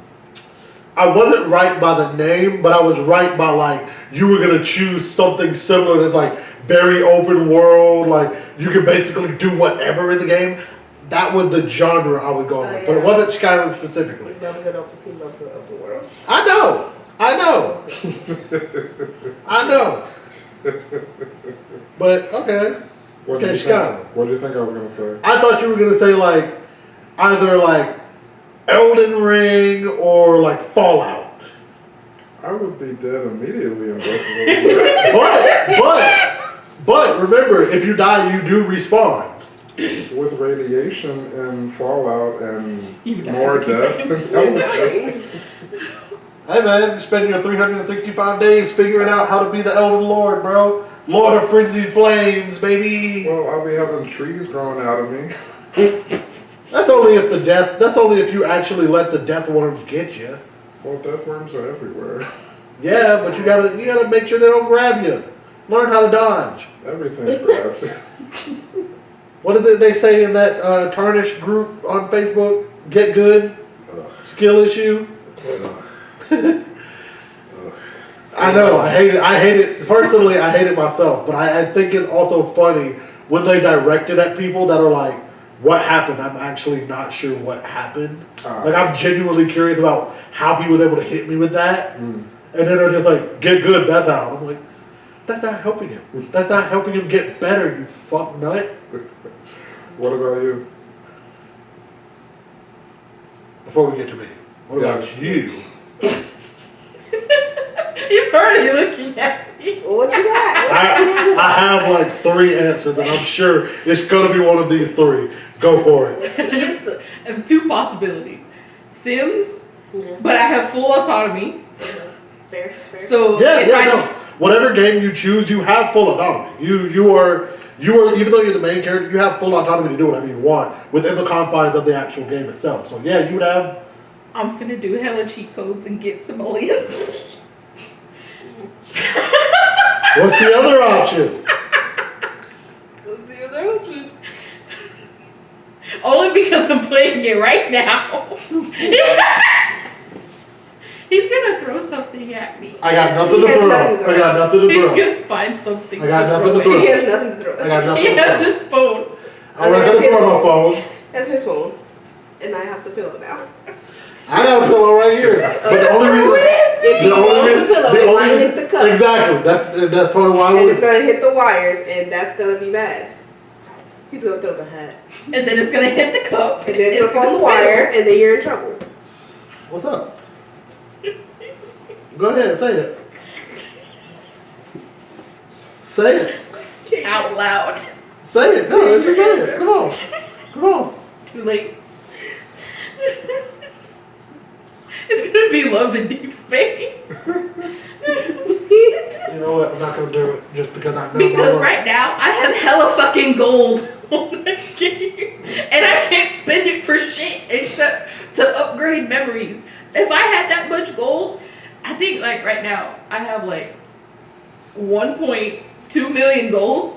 I wasn't right by the name, but I was right by like you were gonna choose something similar that's like very open world, like you can basically do whatever in the game. That was the genre I would go with, but it wasn't Skyrim specifically. He loves good open world. I know. I know. But okay. What did Okay, you Skyrim. think? What do you think I was gonna say? I thought you were gonna say like either like Elden Ring or like Fallout. I would be dead immediately in both of those. But remember, if you die, you do respawn. With radiation and fallout and You die more in 2 death. seconds. Hey man, spend your 365 days figuring out how to be the Elden Lord, bro. Lord of Frenzied Flames, baby. Well, I'll be having trees growing out of me. That's only if you actually let the death worms get you. Well, death worms are everywhere. Yeah, but you gotta make sure they don't grab you. Learn how to dodge. Everything grabs. What did they say in that tarnished group on Facebook? Get good. Ugh. Skill issue. Ugh. I know. I hate it. Personally, I hate it myself. But I think it's also funny when they direct it at people that are like, what happened? I'm actually not sure what happened. Like, I'm genuinely curious about how he was able to hit me with that. Mm. And then they're just like, get good, Beth out. I'm like, that's not helping him. That's not helping him get better, you fuck nut. What about you? Before we get to me, what about Yeah. you? He's already looking at me. What you got? I have like 3 answers, and I'm sure it's gonna be one of these 3. Go for it. I have 2 possibilities. Sims, Yeah. but I have full autonomy. Fair. So Yeah, if I no. Whatever game you choose, you have full autonomy. You are even though you're the main character, you have full autonomy to do whatever you want within the confines of the actual game itself. So yeah, you would have. I'm finna do hella cheat codes and get simoleons. What's the other option? What's the other option? Only because I'm playing it right now. He's gonna throw something at me. I got nothing to He has throw. nothing to I got nothing to He's throw. gonna find something. I got nothing to at. throw. He has nothing to throw. I got nothing He to has throw. his phone. I'm not gonna throw my phone. That's his phone. And I have the pillow now. I got a pillow right here. But the only reason, If he throws the pillow, it might hit the cup. exactly. That's part of why I And would. it's gonna hit the wires, and that's gonna be bad. He's gonna throw the hat. And then it's gonna hit the cup. And then it's it's gonna fall on the gonna wire, and then you're in trouble. What's up? Go ahead, say it. Say it. spill out loud. Say it. No, it's okay. Come on. Come on. Too late. It's gonna be love in deep space. You know what? I'm not gonna do it just because I know. Because my right now I have hella fucking gold on that game, and I can't spend it for shit except to upgrade memories. If I had that much gold, I think like right now I have like 1.2 million gold.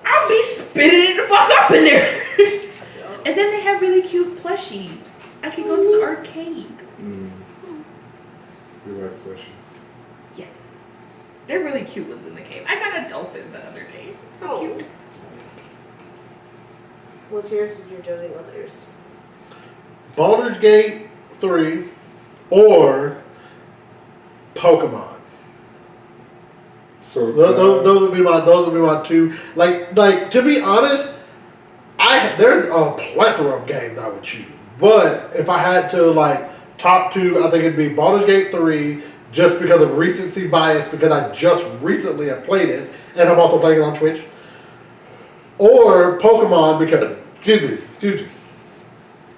I'll be spinning it the fuck up in there. And then they have really cute plushies. I can go to the arcade. Mm. We like plushies. Yes. They're really cute ones in the game. I got a dolphin the other day. So Oh. cute. What's yours is you're judging others? Baldur's Gate 3 or Pokemon. So Those would be my two. Like to be honest, there's a plethora of games I would choose. But if I had to top two, I think it'd be Baldur's Gate 3 just because of recency bias because I just recently have played it and I'm also playing it on Twitch. Or Pokemon because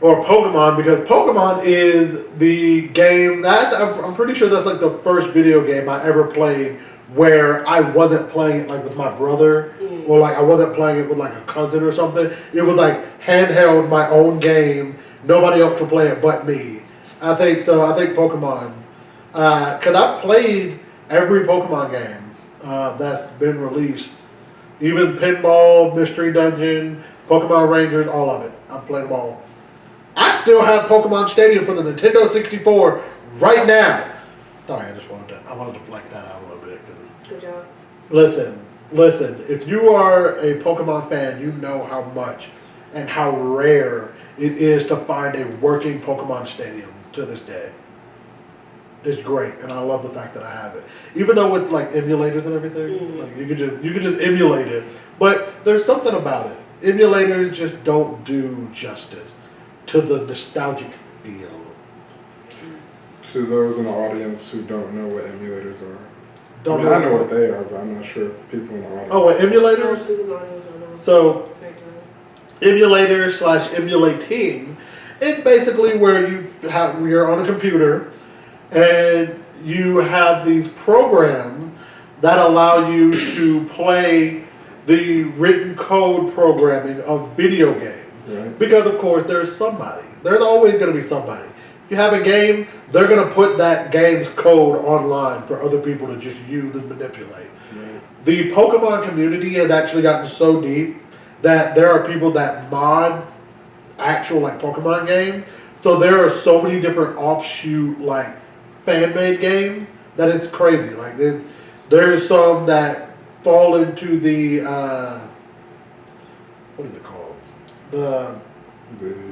or Pokemon because Pokemon is the game that I'm pretty sure that's like the first video game I ever played where I wasn't playing it with my brother or I wasn't playing it with a cousin or something. It was handheld, my own game. Nobody else could play it but me. I think so. I think Pokemon because I've played every Pokemon game that's been released. Even Pinball, Mystery Dungeon, Pokemon Rangers, all of it. I've played them all. I still have Pokemon Stadium for the Nintendo 64 right now. Sorry, I wanted to black that out a little bit. Good job. Listen, if you are a Pokemon fan, you know how much and how rare it is to find a working Pokemon Stadium to this day. It's great, and I love the fact that I have it. Even though with emulators and everything, you could just emulate it. But there's something about it. Emulators just don't do justice to the nostalgic feel. To those in the audience who don't know what emulators are. Don't I know what they are, but I'm not sure if people in the audience. Oh, what emulators? So, emulator/emulating is basically where you're on a computer and you have these programs that allow you to play the written code programming of video games. Right. Because of course there's somebody. There's always going to be somebody. You have a game, they're going to put that game's code online for other people to just use and manipulate. Right. The Pokemon community has actually gotten so deep that there are people that mod actual Pokemon games. So there are so many different offshoot fan-made games that it's crazy. There's some that fall into the what is it called? The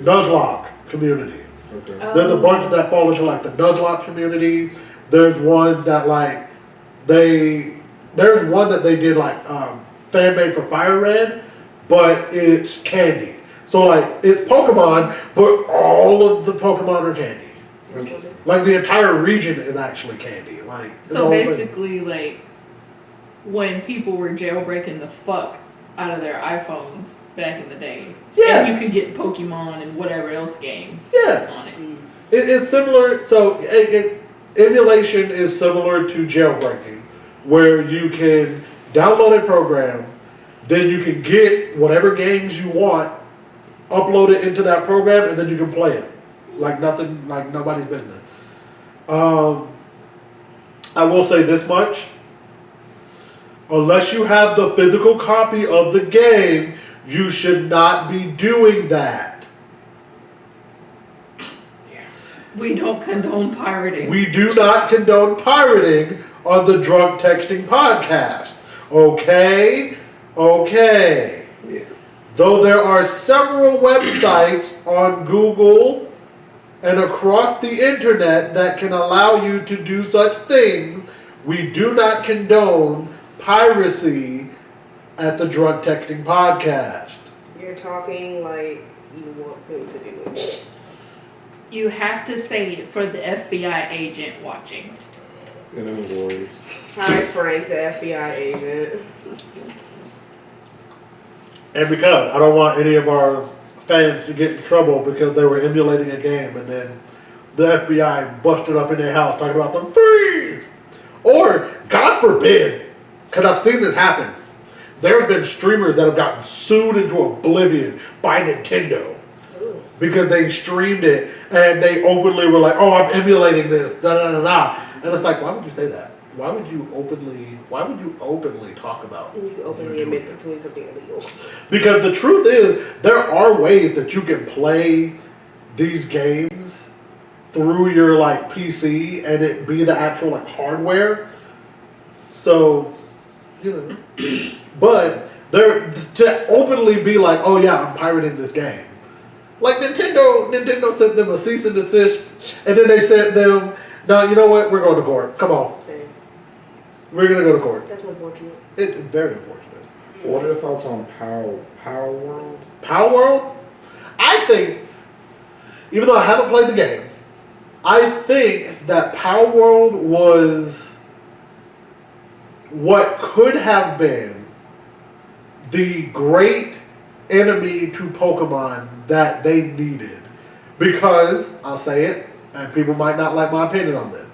Nuzlocke community. Okay. There's a bunch that fall into the Nuzlocke community. There's one that there's one that they did fan made for Fire Red, but it's candy. So it's Pokemon, but all of the Pokemon are candy. Interesting. The entire region is actually candy. So basically, when people were jailbreaking the fuck out of their iPhones back in the day, Yes. and you could get Pokemon and whatever else games on it. It's similar. So emulation is similar to jailbreaking, where you can download a program, then you can get whatever games you want, upload it into that program, and then you can play it nothing, nobody's business. I will say this much. Unless you have the physical copy of the game, you should not be doing that. We don't condone pirating. We do not condone pirating on the Drunk Texting Podcast. Okay? Okay. Yes. Though there are several websites on Google and across the internet that can allow you to do such things, we do not condone piracy at the Drunk Texting Podcast. You're talking like you want him to do it. You have to say it for the FBI agent watching. And then the Warriors. Hi, Frank, the FBI agent. And because I don't want any of our fans to get in trouble because they were emulating a game and then the FBI busted up in their house talking about them free. Or, God forbid, because I've seen this happen, there have been streamers that have gotten sued into oblivion by Nintendo because they streamed it and they openly were like, oh, I'm emulating this, da da da da. And it's why would you say that? Why would you openly talk about You openly admit to doing something illegal. Because the truth is, there are ways that you can play these games through your like PC and it be the actual like hardware. So, you know, but they're to openly be like, oh yeah, I'm pirating this game. Like Nintendo sent them a cease and desist, and then they sent them, no, you know what? We're going to court. Come on, we're gonna go to court. That's unfortunate. It's very unfortunate. What are your thoughts on Power World? Power World? I think, even though I haven't played the game, I think that Power World was what could have been the great enemy to Pokemon that they needed. Because, I'll say it, and people might not like my opinion on this,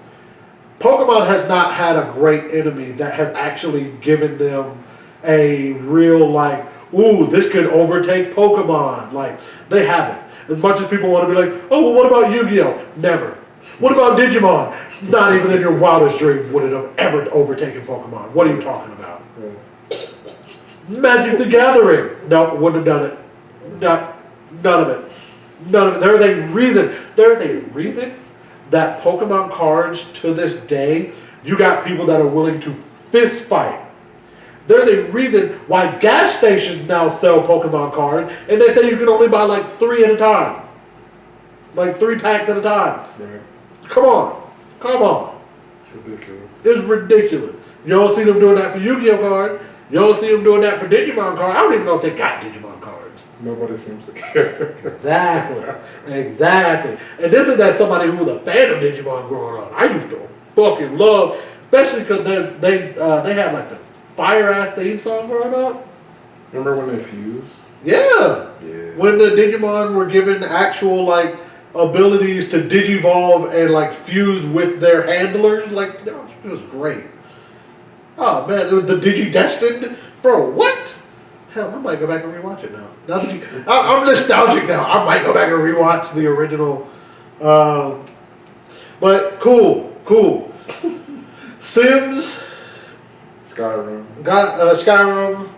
Pokemon has not had a great enemy that has actually given them a real, like, ooh, this could overtake Pokemon. Like, they haven't. As much as people want to be like, oh, well, what about Yu-Gi-Oh? Never. What about Digimon? Not even in your wildest dreams would it have ever overtaken Pokemon. What are you talking about? Magic the Gathering. No, wouldn't have done it. No, none of it. None of it. There they reason that Pokemon cards to this day, you got people that are willing to fist fight. They're the reason why gas stations now sell Pokemon cards, and they say you can only buy like 3 at a time. Like 3 packs at a time. Right. Come on. Come on. It's ridiculous. It's ridiculous. You don't see them doing that for Yu-Gi-Oh cards. You don't see them doing that for Digimon cards. I don't even know if they got Digimon cards. Nobody seems to care. Exactly. Exactly. And this is that somebody who was a fan of Digimon growing up. I used to fucking love, especially because they had like the fire ass theme song growing up. Remember when they fused? Yeah. Yeah. When the Digimon were given actual like abilities to digivolve and like fuse with their handlers, like it was great. Oh man, it was the Digidestined, bro. What? Hell, I might go back and rewatch it now. Now that I'm nostalgic now. I might go back and rewatch the original. But cool. Sims. Skyrim. Skyrim.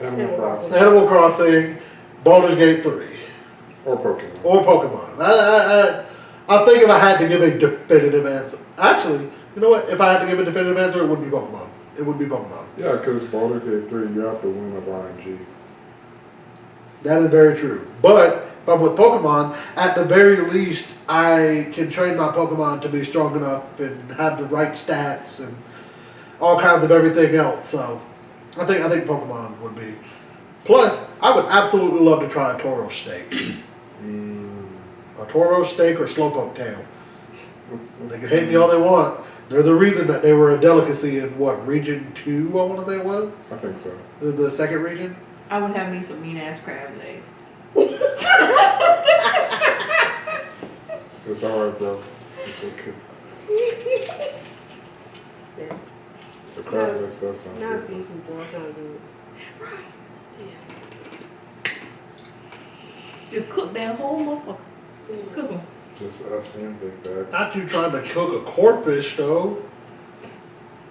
Animal Crossing. Baldur's Gate 3. Or Pokemon. Or Pokemon. I think if I had to give a definitive answer. Actually, you know what? If I had to give a definitive answer, it would be Pokemon. It would be Pokemon. Yeah, because Baldur's Gate 3, you have to win of RNG. That is very true. But with Pokemon, at the very least, I can train my Pokemon to be strong enough and have the right stats and all kinds of everything else. So I think Pokemon would be. Plus, I would absolutely love to try a Tauros steak. A Tauros steak or Slowpoke tail. They can hate me all they want. They're the reason that they were a delicacy in what, region 2, I want to say it was? I think so. The second region? I would have me some mean ass crab legs. It's alright, bro. It's okay. Yeah. The crab legs does sound Not good. seafood, boy. It's not good. Just cook that whole motherfucker. Cook them. Just us being big bad. Not you trying to cook a corpfish, though.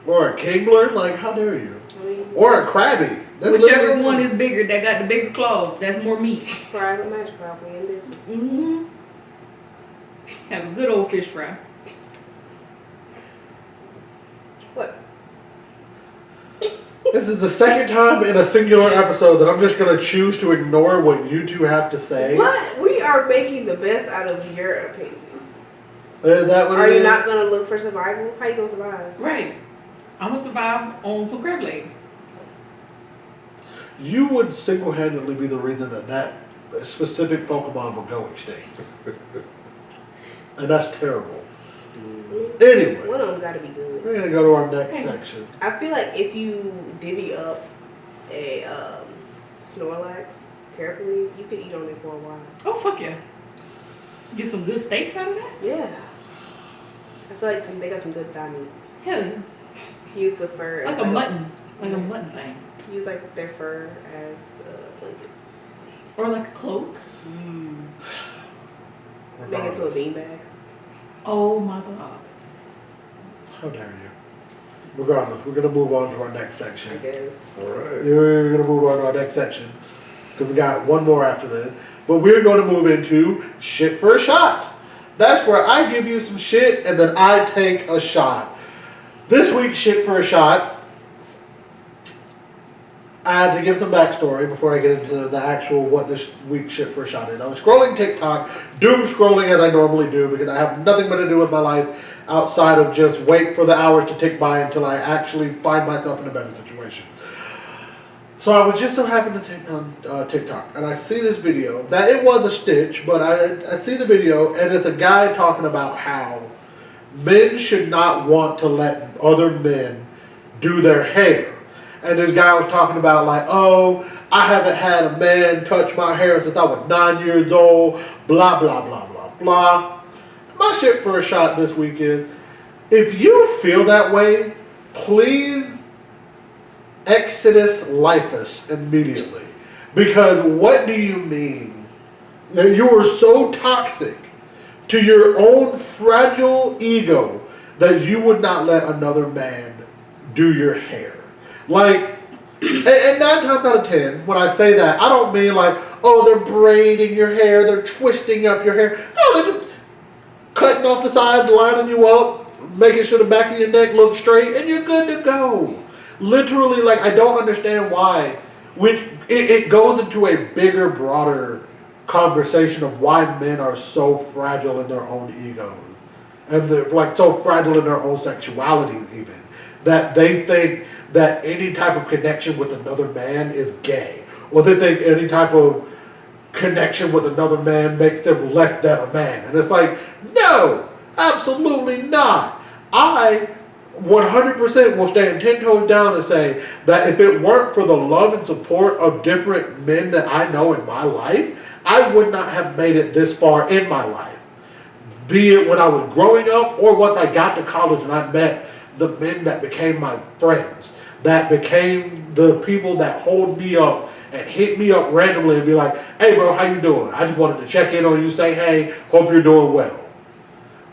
Or a kingler. Like, how dare you? I mean, Or a crabby. That's Whichever literally- one is bigger, that got the bigger claws, that's more meat. fried and mashed probably in business. Mm-hmm. Have a good old fish fry. What? This is the second time in a singular episode that I'm just going to choose to ignore what you two have to say. What? We are making the best out of your opinion. Is that what Are it you is? not gonna look for survival? How you gonna survive? Right. I'm gonna survive on some crab legs. You would single-handedly be the reason that specific Pokemon will go extinct. And that's terrible. Anyway, One of them gotta be good. we're going to go to our next section. I feel like if you divvy up a Snorlax carefully, you could eat on it for a while. Oh fuck yeah. Get some good steaks out of that? Yeah. I feel like they got some good thigh meat. Hell yeah. Use the fur. Like a mutton. Like a mutton thing. Use like their fur as a blanket. Or like a cloak. Make it to a beanbag. Oh my god. How dare you? Regardless, we're going to move on to our next I section. guess. Alright. We're going to move on to our next section. Because we got one more after this. But we're going to move into Shit for a Shot. That's where I give you some shit and then I take a shot. This week's shit for a shot, I had to give some backstory before I get into the actual what this week's shit for a shot is. I was scrolling TikTok, doom scrolling as I normally do because I have nothing but to do with my life outside of just wait for the hours to tick by until I actually find myself in a better situation. So I was just so happened to take on TikTok, and I see this video. That it was a stitch, but I see the video, and it's a guy talking about how men should not want to let other men do their hair. And this guy was talking about like, oh, I haven't had a man touch my hair since I was 9 years old, blah, blah, blah, blah, blah. My shit for a shot this week is, if you feel that way, please Exodus Lifus immediately. Because what do you mean? You are so toxic to your own fragile ego that you would not let another man do your hair. Like, and 9 times out of 10, when I say that, I don't mean like, oh, they're braiding your hair, they're twisting up your hair. No, they're just cutting off the sides, lining you up, making sure the back of your neck looks straight, and you're good to go. Literally, like, I don't understand why. Which it goes into a bigger, broader conversation of why men are so fragile in their own egos. And they're like so fragile in their own sexuality even. That they think that any type of connection with another man is gay. Or they think any type of connection with another man makes them less than a man. And it's like, no, absolutely not. I 100% will stand 10 toes down and say that if it weren't for the love and support of different men that I know in my life, I would not have made it this far in my life. Be it when I was growing up or once I got to college and I met the men that became my friends, that became the people that hold me up and hit me up randomly and be like, hey bro, how you doing? I just wanted to check in on you, say hey, hope you're doing well.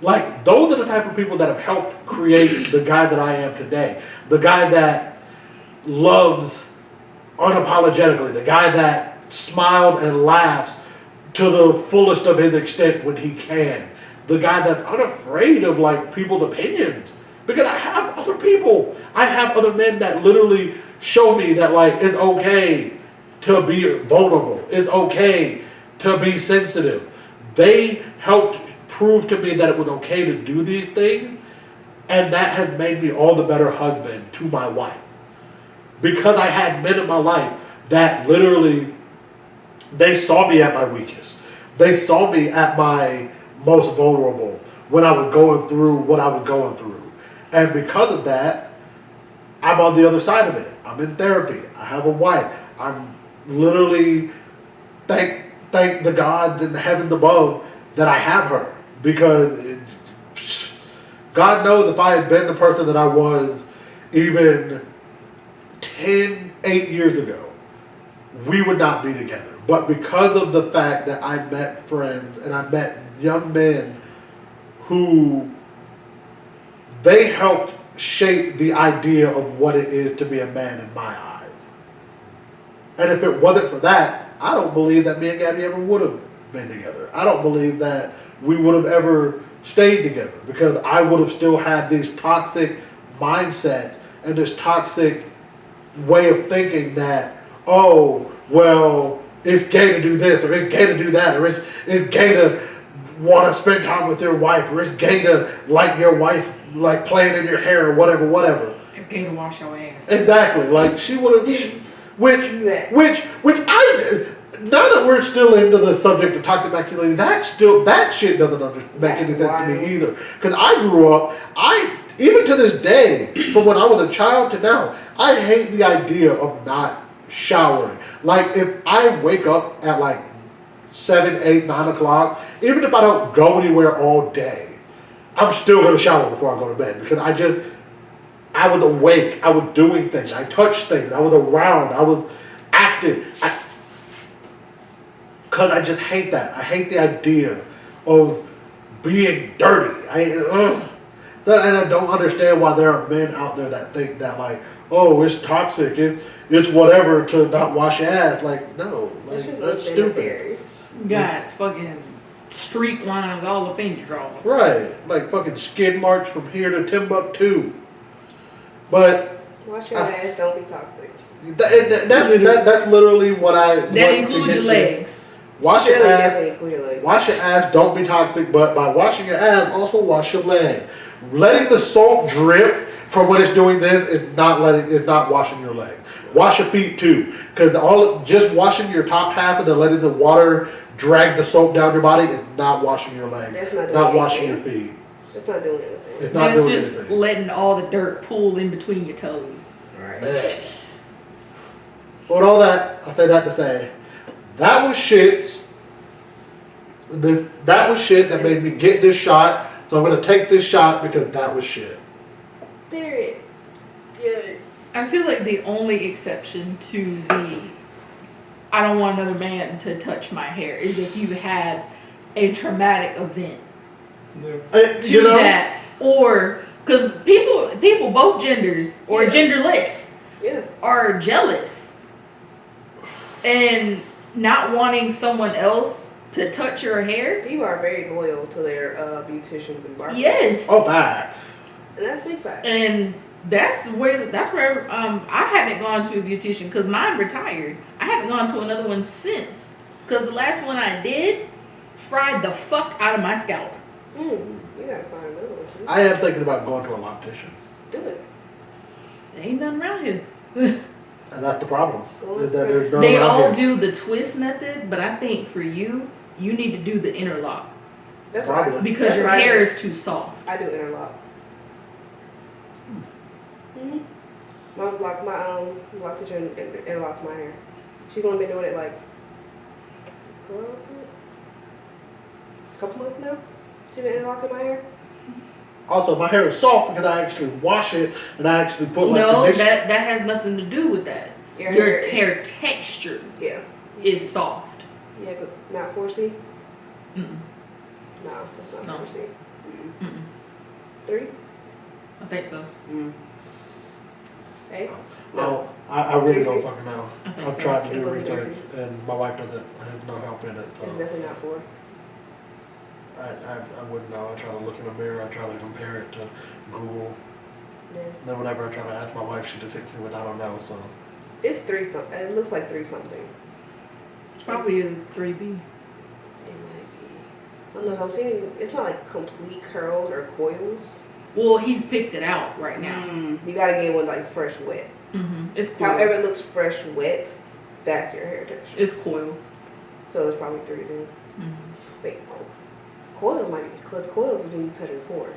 Like, those are the type of people that have helped create the guy that I am today. The guy that loves unapologetically. The guy that smiled and laughs to the fullest of his extent when he can. The guy that's unafraid of, like, people's opinions. Because I have other people. I have other men that literally show me that, like, it's okay to be vulnerable. It's okay to be sensitive. They helped prove to me that it was okay to do these things, and that has made me all the better husband to my wife. Because I had men in my life that literally, they saw me at my weakest. They saw me at my most vulnerable when I was going through what I was going through. And because of that, I'm on the other side of it. I'm in therapy. I have a wife. I'm literally, thank the gods in the heavens above that I have her. Because God knows if I had been the person that I was even 8 years ago, we would not be together. But because of the fact that I met friends and I met young men who, they helped shape the idea of what it is to be a man in my eyes. And if it wasn't for that, I don't believe that me and Gabby ever would have been together. I don't believe that we would have ever stayed together, because I would have still had this toxic mindset and this toxic way of thinking that, oh, well, it's gay to do this, or it's gay to do that, or it's gay to want to spend time with your wife, or it's gay to like your wife, like playing in your hair, or whatever. It's gay to wash your ass. Exactly. Like, she would have, which I, now that we're still into the subject of toxic masculinity, that shit doesn't make any sense to me either. Because I grew up, even to this day, from when I was a child to now, I hate the idea of not showering. Like, if I wake up at like 7, 8, 9 o'clock, even if I don't go anywhere all day, I'm still going to shower before I go to bed. Because I was awake, I was doing things, I touched things, I was around, I was active. Because I just hate that. I hate the idea of being dirty. And I don't understand why there are men out there that think that, like, oh, it's toxic, it's whatever to not wash your ass. Like, no, like, that's stupid. Got fucking streak lines all up in your drawers. Right. Like fucking skid marks from here to Timbuktu. But Wash your ass, don't be toxic. that's literally what I want That to includes get your to. legs. Wash your Surely ass. definitely include your legs. Wash your ass, don't be toxic, but by washing your ass, also wash your leg. Letting the soap drip from when it's doing this is not washing your leg. Wash your feet too, because just washing your top half and then letting the water drag the soap down your body is not washing your leg. That's not doing Not washing anything. your feet. It's not doing anything. It's not That's doing just anything. letting all the dirt pool in between your toes. Right. Eh. But with all that, I say that to say, that was shit. That was shit that made me get this shot. So I'm gonna take this shot because that was shit. Period. Yeah. I feel like the only exception to the I don't want another man to touch my hair is if you had a traumatic event to You know? that, or because people both genders or Yeah. genderless Yeah. are jealous and not wanting someone else to touch your hair. People are very loyal to their beauticians and barbers. Yes. Oh, facts. And that's big fact. And that's where I haven't gone to a beautician because mine retired. I haven't gone to another one since because the last one I did fried the fuck out of my scalp. You gotta find another one too. I am thinking about going to a optician. Do it. There ain't nothing around here. And that's the problem. Go Is with that it. there's none They around all here. do the twist method, but I think for you need to do the interlock That's Probably. right. because That's your right. hair is too soft. I do interlock. My block teacher interlocked my hair. She's only been doing it like a couple months now. She's been interlocking my hair. Also, my hair is soft because I actually wash it and I actually put like No, conditioner. that has nothing to do with that. Your Your hair hair is- texture Yeah. is soft. Yeah, but not 4C? Mm-mm. No, it's not No. 4C. Mm-mm. 3? I think so. Hey? Oh, I really don't Tracy? fucking know. I think I've so. tried to It's do only research Tracy. and my wife doesn't has no help in it. It's So definitely not 4. I wouldn't know. I try to look in a mirror. I try to compare it to Google. Yeah. Then whenever I try to ask my wife, she just hits me with I don't know. So It's 3 something. It looks like 3 something. It's probably a 3B. It might be. I don't know. I'm saying it's not like complete curls or coils. Well, he's picked it out right now. You gotta get one like fresh wet. It's coils. However it looks fresh wet, that's your hair texture. It's coil. So it's probably 3 then. Wait, coils might be, because coils is when you touch your pore.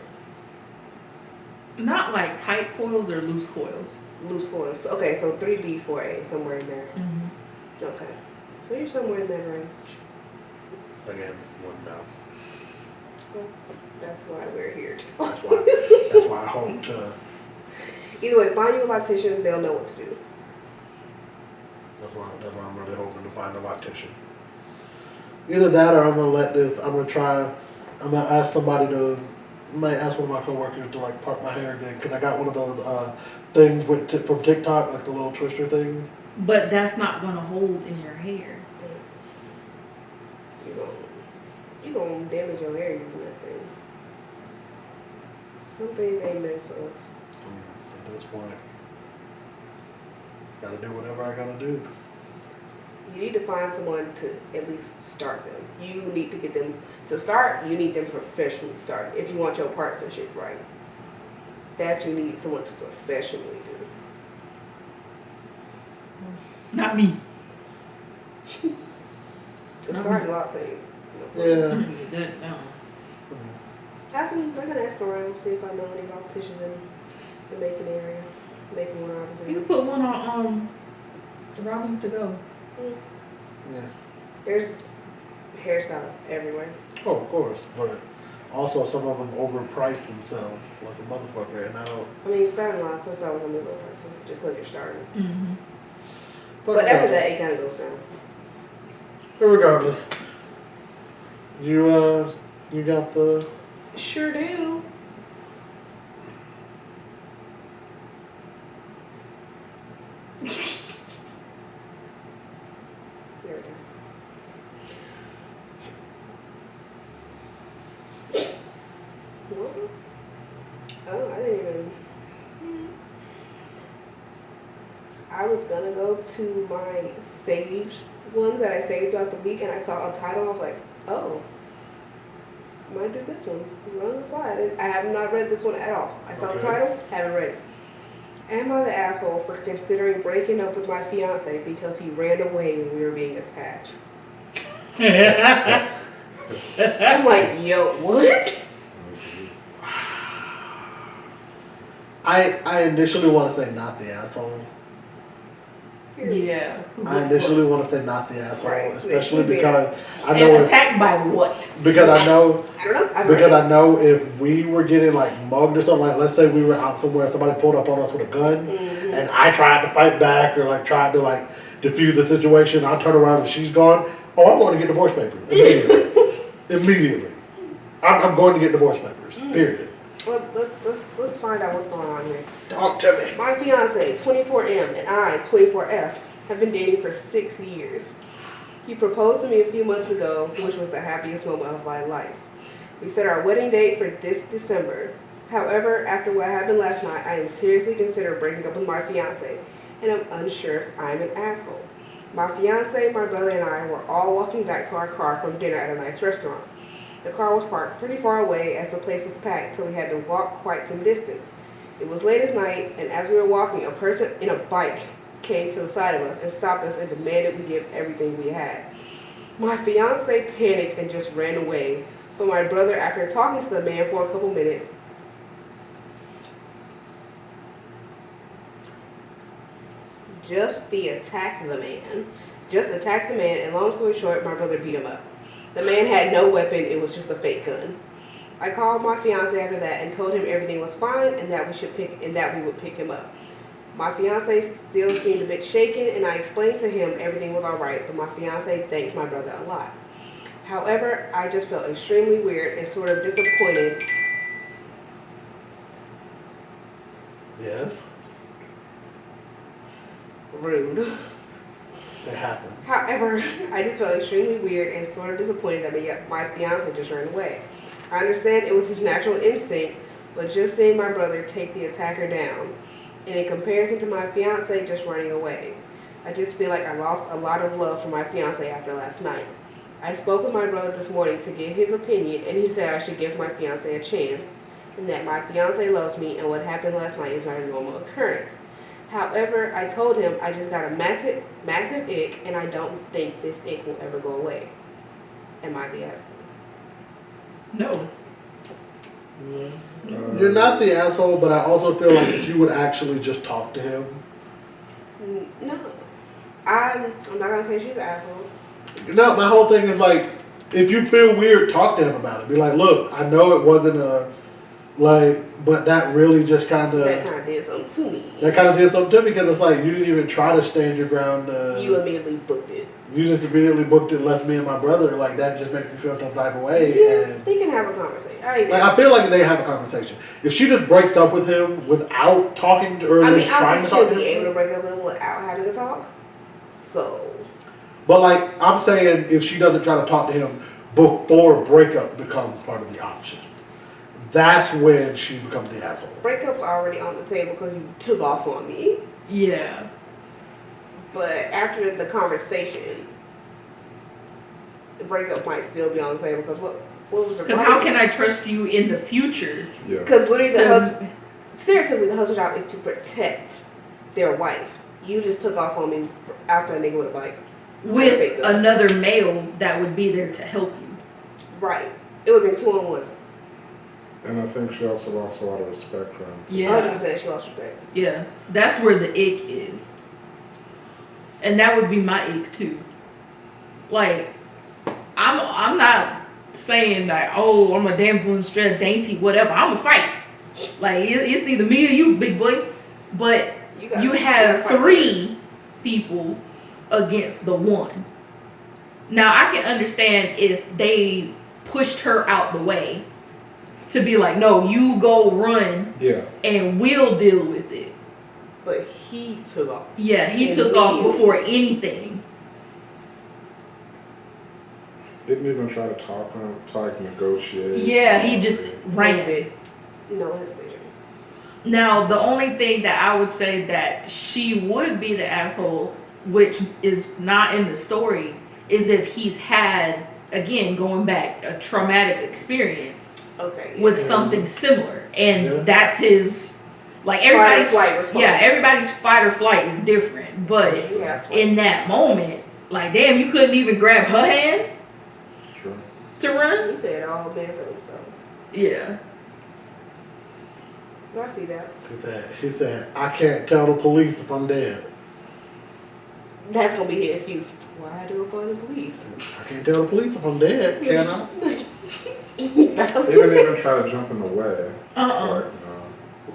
Not like tight coils or loose coils. Loose coils. Okay, so 3B, 4A, somewhere in there. Okay. So you're somewhere in that range. again, wouldn't know. Well, that's why we're here. That's why I hope to. Either way, find you a lactation, they'll know what to do. That's why I'm really hoping to find a lactation. Either that or I'm gonna ask somebody to, I might ask one of my coworkers to like part my hair again, because I got one of those things from TikTok, like the little twister things. But that's not gonna hold in your hair. You gonna damage your hair using that thing. Some things ain't meant for us. At this point, gotta do whatever I gotta do. You need to find someone to at least start them. You need to get them to start. You need them professionally start if you want your parts and shit right. That you need someone to professionally do. Not me. To start a lot of things. Yeah. That, no. I'm gonna ask around, see if I know any opticians in the Macon area. Macon one out You can put one on the Robins to go. Yeah. There's hairstyles everywhere. Oh, of course, but also some of them overprice themselves like a motherfucker, and I don't. I mean, starting off, that's always a middle person, just because you're starting. Mm-hmm. But after that, it kind of goes down. But regardless, you got the. Sure do. There we go. I was gonna go to my saved ones that I saved throughout the week, and I saw a title. I was like, oh, might do this one. Run the slide. I have not read this one at all. I saw the title, haven't read it. Am I the asshole for considering breaking up with my fiance because he ran away when we were being attacked? I'm like, yo, what? I initially want to say not the asshole. Yeah. I initially want to say not the asshole, Right. especially because I And know attacked by what? because I know I don't know. I've because read I know if we were getting like mugged or something, like let's say we were out somewhere, somebody pulled up on us with a gun, and I tried to fight back or like tried to like defuse the situation, I turn around and she's gone. Oh, I'm going to get divorce papers immediately. Immediately, I'm going to get divorce papers. Period. Let's find out what's going on here. Talk to me. My fiance, 24M, and I, 24F, have been dating for 6 years. He proposed to me a few months ago, which was the happiest moment of my life. We set our wedding date for this December. However, after what happened last night, I am seriously considering breaking up with my fiance, and I'm unsure if I'm an asshole. My fiance, my brother, and I were all walking back to our car from dinner at a nice restaurant. The car was parked pretty far away as the place was packed, so we had to walk quite some distance. It was late at night, and as we were walking, a person in a bike came to the side of us and stopped us and demanded we give everything we had. My fiance panicked and just ran away, but my brother, after talking to the man for a couple minutes, just attacked the man, and long story short, my brother beat him up. The man had no weapon, it was just a fake gun. I called my fiance after that and told him everything was fine and that we would pick him up. My fiance still seemed a bit shaken, and I explained to him everything was alright, but my fiance thanked my brother a lot. However, I just felt extremely weird and sort of disappointed. Yes. Rude. It happens. However, I just felt extremely weird and sort of disappointed that my fiance just ran away. I understand it was his natural instinct, but just seeing my brother take the attacker down, and in comparison to my fiance just running away, I just feel like I lost a lot of love for my fiance after last night. I spoke with my brother this morning to get his opinion, and he said I should give my fiance a chance, and that my fiance loves me, and what happened last night is not a normal occurrence. However, I told him I just got a massive ick, and I don't think this ick will ever go away. Am I the asshole? No. You're not the asshole, but I also feel like if you would actually just talk to him. No. I'm not gonna say she's an asshole. No, my whole thing is like, if you feel weird, talk to him about it. Be like, look, I know it wasn't but that really just kind of... That kind of did something to me. That kind of did something to me because it's like, you didn't even try to stand your ground. You immediately booked it. You just immediately booked it and left me and my brother. Like, that just makes me feel some type of way. Yeah, And they can have a conversation. I feel like they have a conversation. If she just breaks up with him without talking to her, I trying don't to think talk she'll to be able to him. break up with him without having a talk. So. But like, I'm saying if she doesn't try to talk to him before breakup becomes part of the option, that's when she becomes the asshole. Breakup's already on the table because you took off on me. Yeah. But after the conversation, the breakup might still be on the table because what was the Because how can I trust you in the future? Yeah. Because literally the husband, seriously, the husband's job is to protect their wife. You just took off on me after a nigga with a bike. With another male that would be there to help you. Right. It would have been 2-on-1. And I think she also lost a lot of respect for him. Yeah. 100% she lost respect. Yeah. That's where the ick is. And that would be my ick too. Like, I'm not saying that, oh, I'm a damsel in distress, dainty, whatever. I'm gonna fight. Like, it's either me or you, big boy. But you have 3 people against the 1. Now, I can understand if they pushed her out the way to be like, no, you go run and we'll deal with it. But he took off. Yeah, he took off before anything. Didn't even try to talk to him, negotiate. Yeah, he just ran. No hesitation. Now, the only thing that I would say that she would be the asshole, which is not in the story, is if he's had, again, going back, a traumatic experience with something similar. And that's his, like, everybody's fight response. Yeah, everybody's fight or flight is different. But in that moment, like, damn, you couldn't even grab her hand to run? He said all men for himself. Yeah. I see that. He said, I can't tell the police if I'm dead. That's gonna be his excuse. Why do it for the police? I can't tell the police if I'm dead, can I? He didn't even try to jump in the way. Like,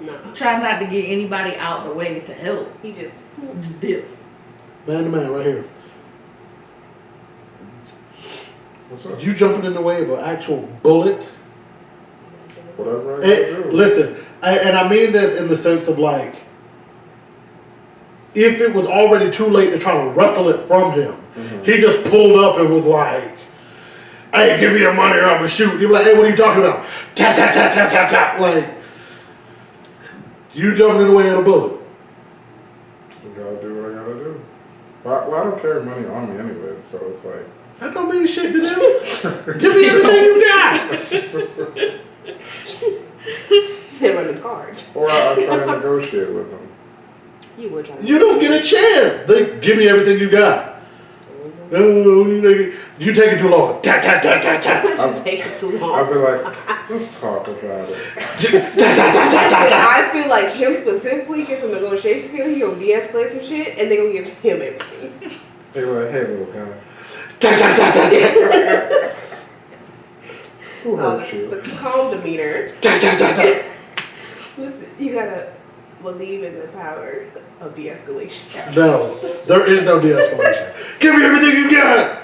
No. Try not to get anybody out the way to help. He just did. Man to man, right here. What's up? You jumping in the way of an actual bullet? Whatever I gotta do. Listen, and I mean that in the sense of like, if it was already too late to try to ruffle it from him, he just pulled up and was like, hey, give me your money or I'm gonna shoot. You're like, hey, what are you talking about? Tap, tap, tap, tap, tap, tap. Like, you jumping in the way of the bullet. I gotta do what I gotta do. Well, I don't carry money on me anyway, so it's like. That don't mean shit to them. Give me everything you got. they run the cards. Or I try to negotiate with them. You would try. You don't get a chance. They give me everything you got. Oh, you take it too long. Tap, tap, tap, tap, tap. Just take it too long. I'll be like, let's talk about it. I feel like him specifically gets some negotiation skill. He gonna de-escalate some shit, and they gonna give him everything. They're like, hey, little guy. Tap, tap, tap, tap, tap. Who hurt you? The calm demeanor. Tap, tap, tap, tap. Listen, you gotta believe in the power of de-escalation. No, there is no de-escalation. Give me everything you got.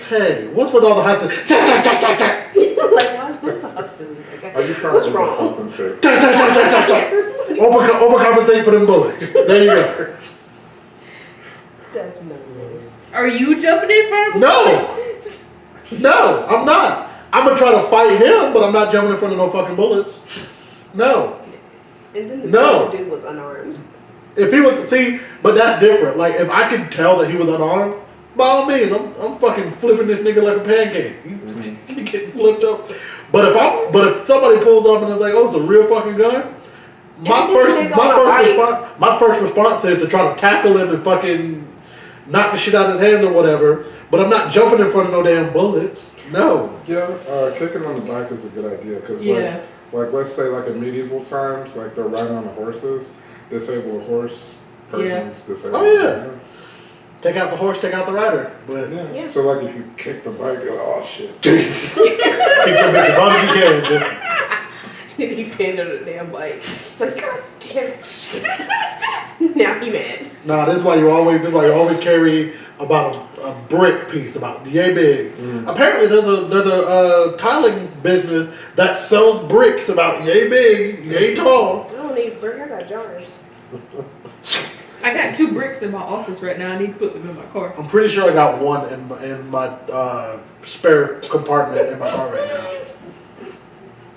Hey, what's with all the hot? Tap, tap, tap, tap, tap. Like, what's the hostility? Are you trying What's to wrong? overcompensate? Tap, tap, tap, tap, tap, tap. Overcompensate for them bullets. There you go. That's nice. Are you jumping in front of him? No, I'm not. I'm gonna try to fight him, but I'm not jumping in front of no fucking bullets. No. And then the No. dude was unarmed. If he was, see, but that's different. Like, if I could tell that he was unarmed, by all means, I'm fucking flipping this nigga like a pancake. He getting flipped up. But if somebody pulls up and is like, oh, it's a real fucking gun, my first response is to try to tackle him and fucking knock the shit out of his hand or whatever. But I'm not jumping in front of no damn bullets. No. Yeah, kicking on the back is a good idea because like let's say like in medieval times, like they're riding on the horses, disable a horse, person's disabled. Oh yeah. Take out the horse, take out the rider. But Yeah. So like if you kick the bike, you're like, oh shit. keep that bitch as hard as you can. Just, He pinned on the damn bike. Like, God damn it. Now he mad. nah, this is why you always carry about a brick piece about yay big. Apparently there's a tiling business that sells bricks about yay big, yay tall. I don't need brick, I got jars. I got 2 bricks in my office right now. I need to put them in my car. I'm pretty sure I got one in my spare compartment in my car right now.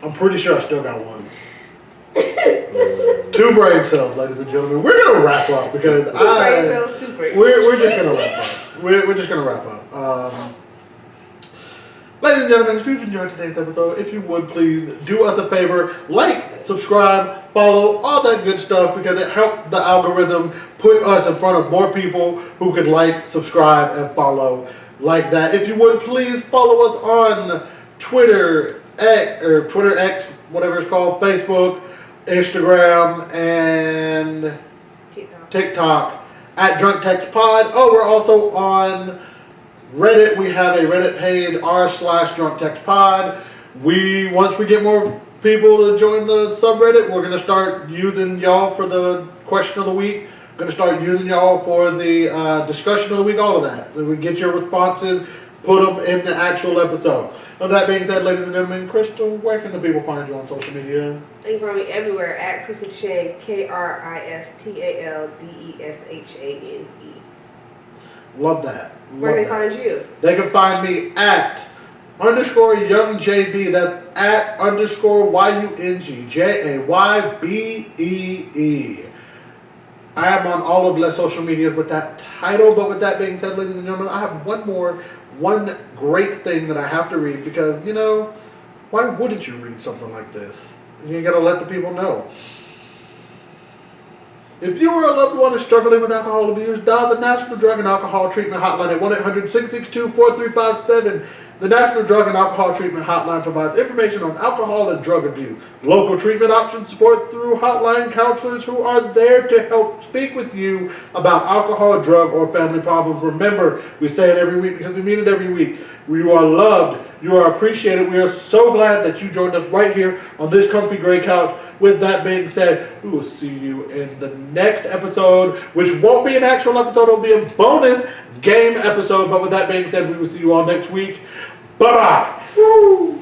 I'm pretty sure I still got one. 2 brain cells, ladies and gentlemen. We're gonna wrap up because we're just gonna wrap up. We're just gonna wrap up. Ladies and gentlemen, if you've enjoyed today's episode, if you would please do us a favor, like, subscribe, follow, all that good stuff because it helps the algorithm put us in front of more people who could like, subscribe, and follow like that. If you would please follow us on Twitter X, whatever it's called, Facebook, Instagram, and TikTok at Drunk Text Pod. Oh, we're also on Reddit. We have a Reddit page r/Drunk Text Pod. Once we get more people to join the subreddit, we're gonna start using y'all for the question of the week. We're gonna start using y'all for the discussion of the week. All of that. So we get your responses, put them in the actual episode. With that being said, ladies and gentlemen, Kristal, where can the people find you on social media? You can find me everywhere at Kristal Shane, KRISTALDESHANE. Love that. Where Love can they that. find you? They can find me at _YoungJB. That's at _YUNGJAYBEE. I am on all of the social medias with that title, but with that being said, ladies and gentlemen, I have one great thing that I have to read because, why wouldn't you read something like this? You gotta let the people know. If you or a loved one is struggling with alcohol abuse, dial the National Drug and Alcohol Treatment Hotline at 1-800-662-4357. The National Drug and Alcohol Treatment Hotline provides information on alcohol and drug abuse, local treatment options, support through hotline counselors who are there to help speak with you about alcohol, drug, or family problems. Remember, we say it every week because we mean it every week. You are loved. You are appreciated. We are so glad that you joined us right here on this comfy gray couch. With that being said, we will see you in the next episode, which won't be an actual episode. It'll be a bonus game episode. But with that being said, we will see you all next week. Bye-bye. Woo!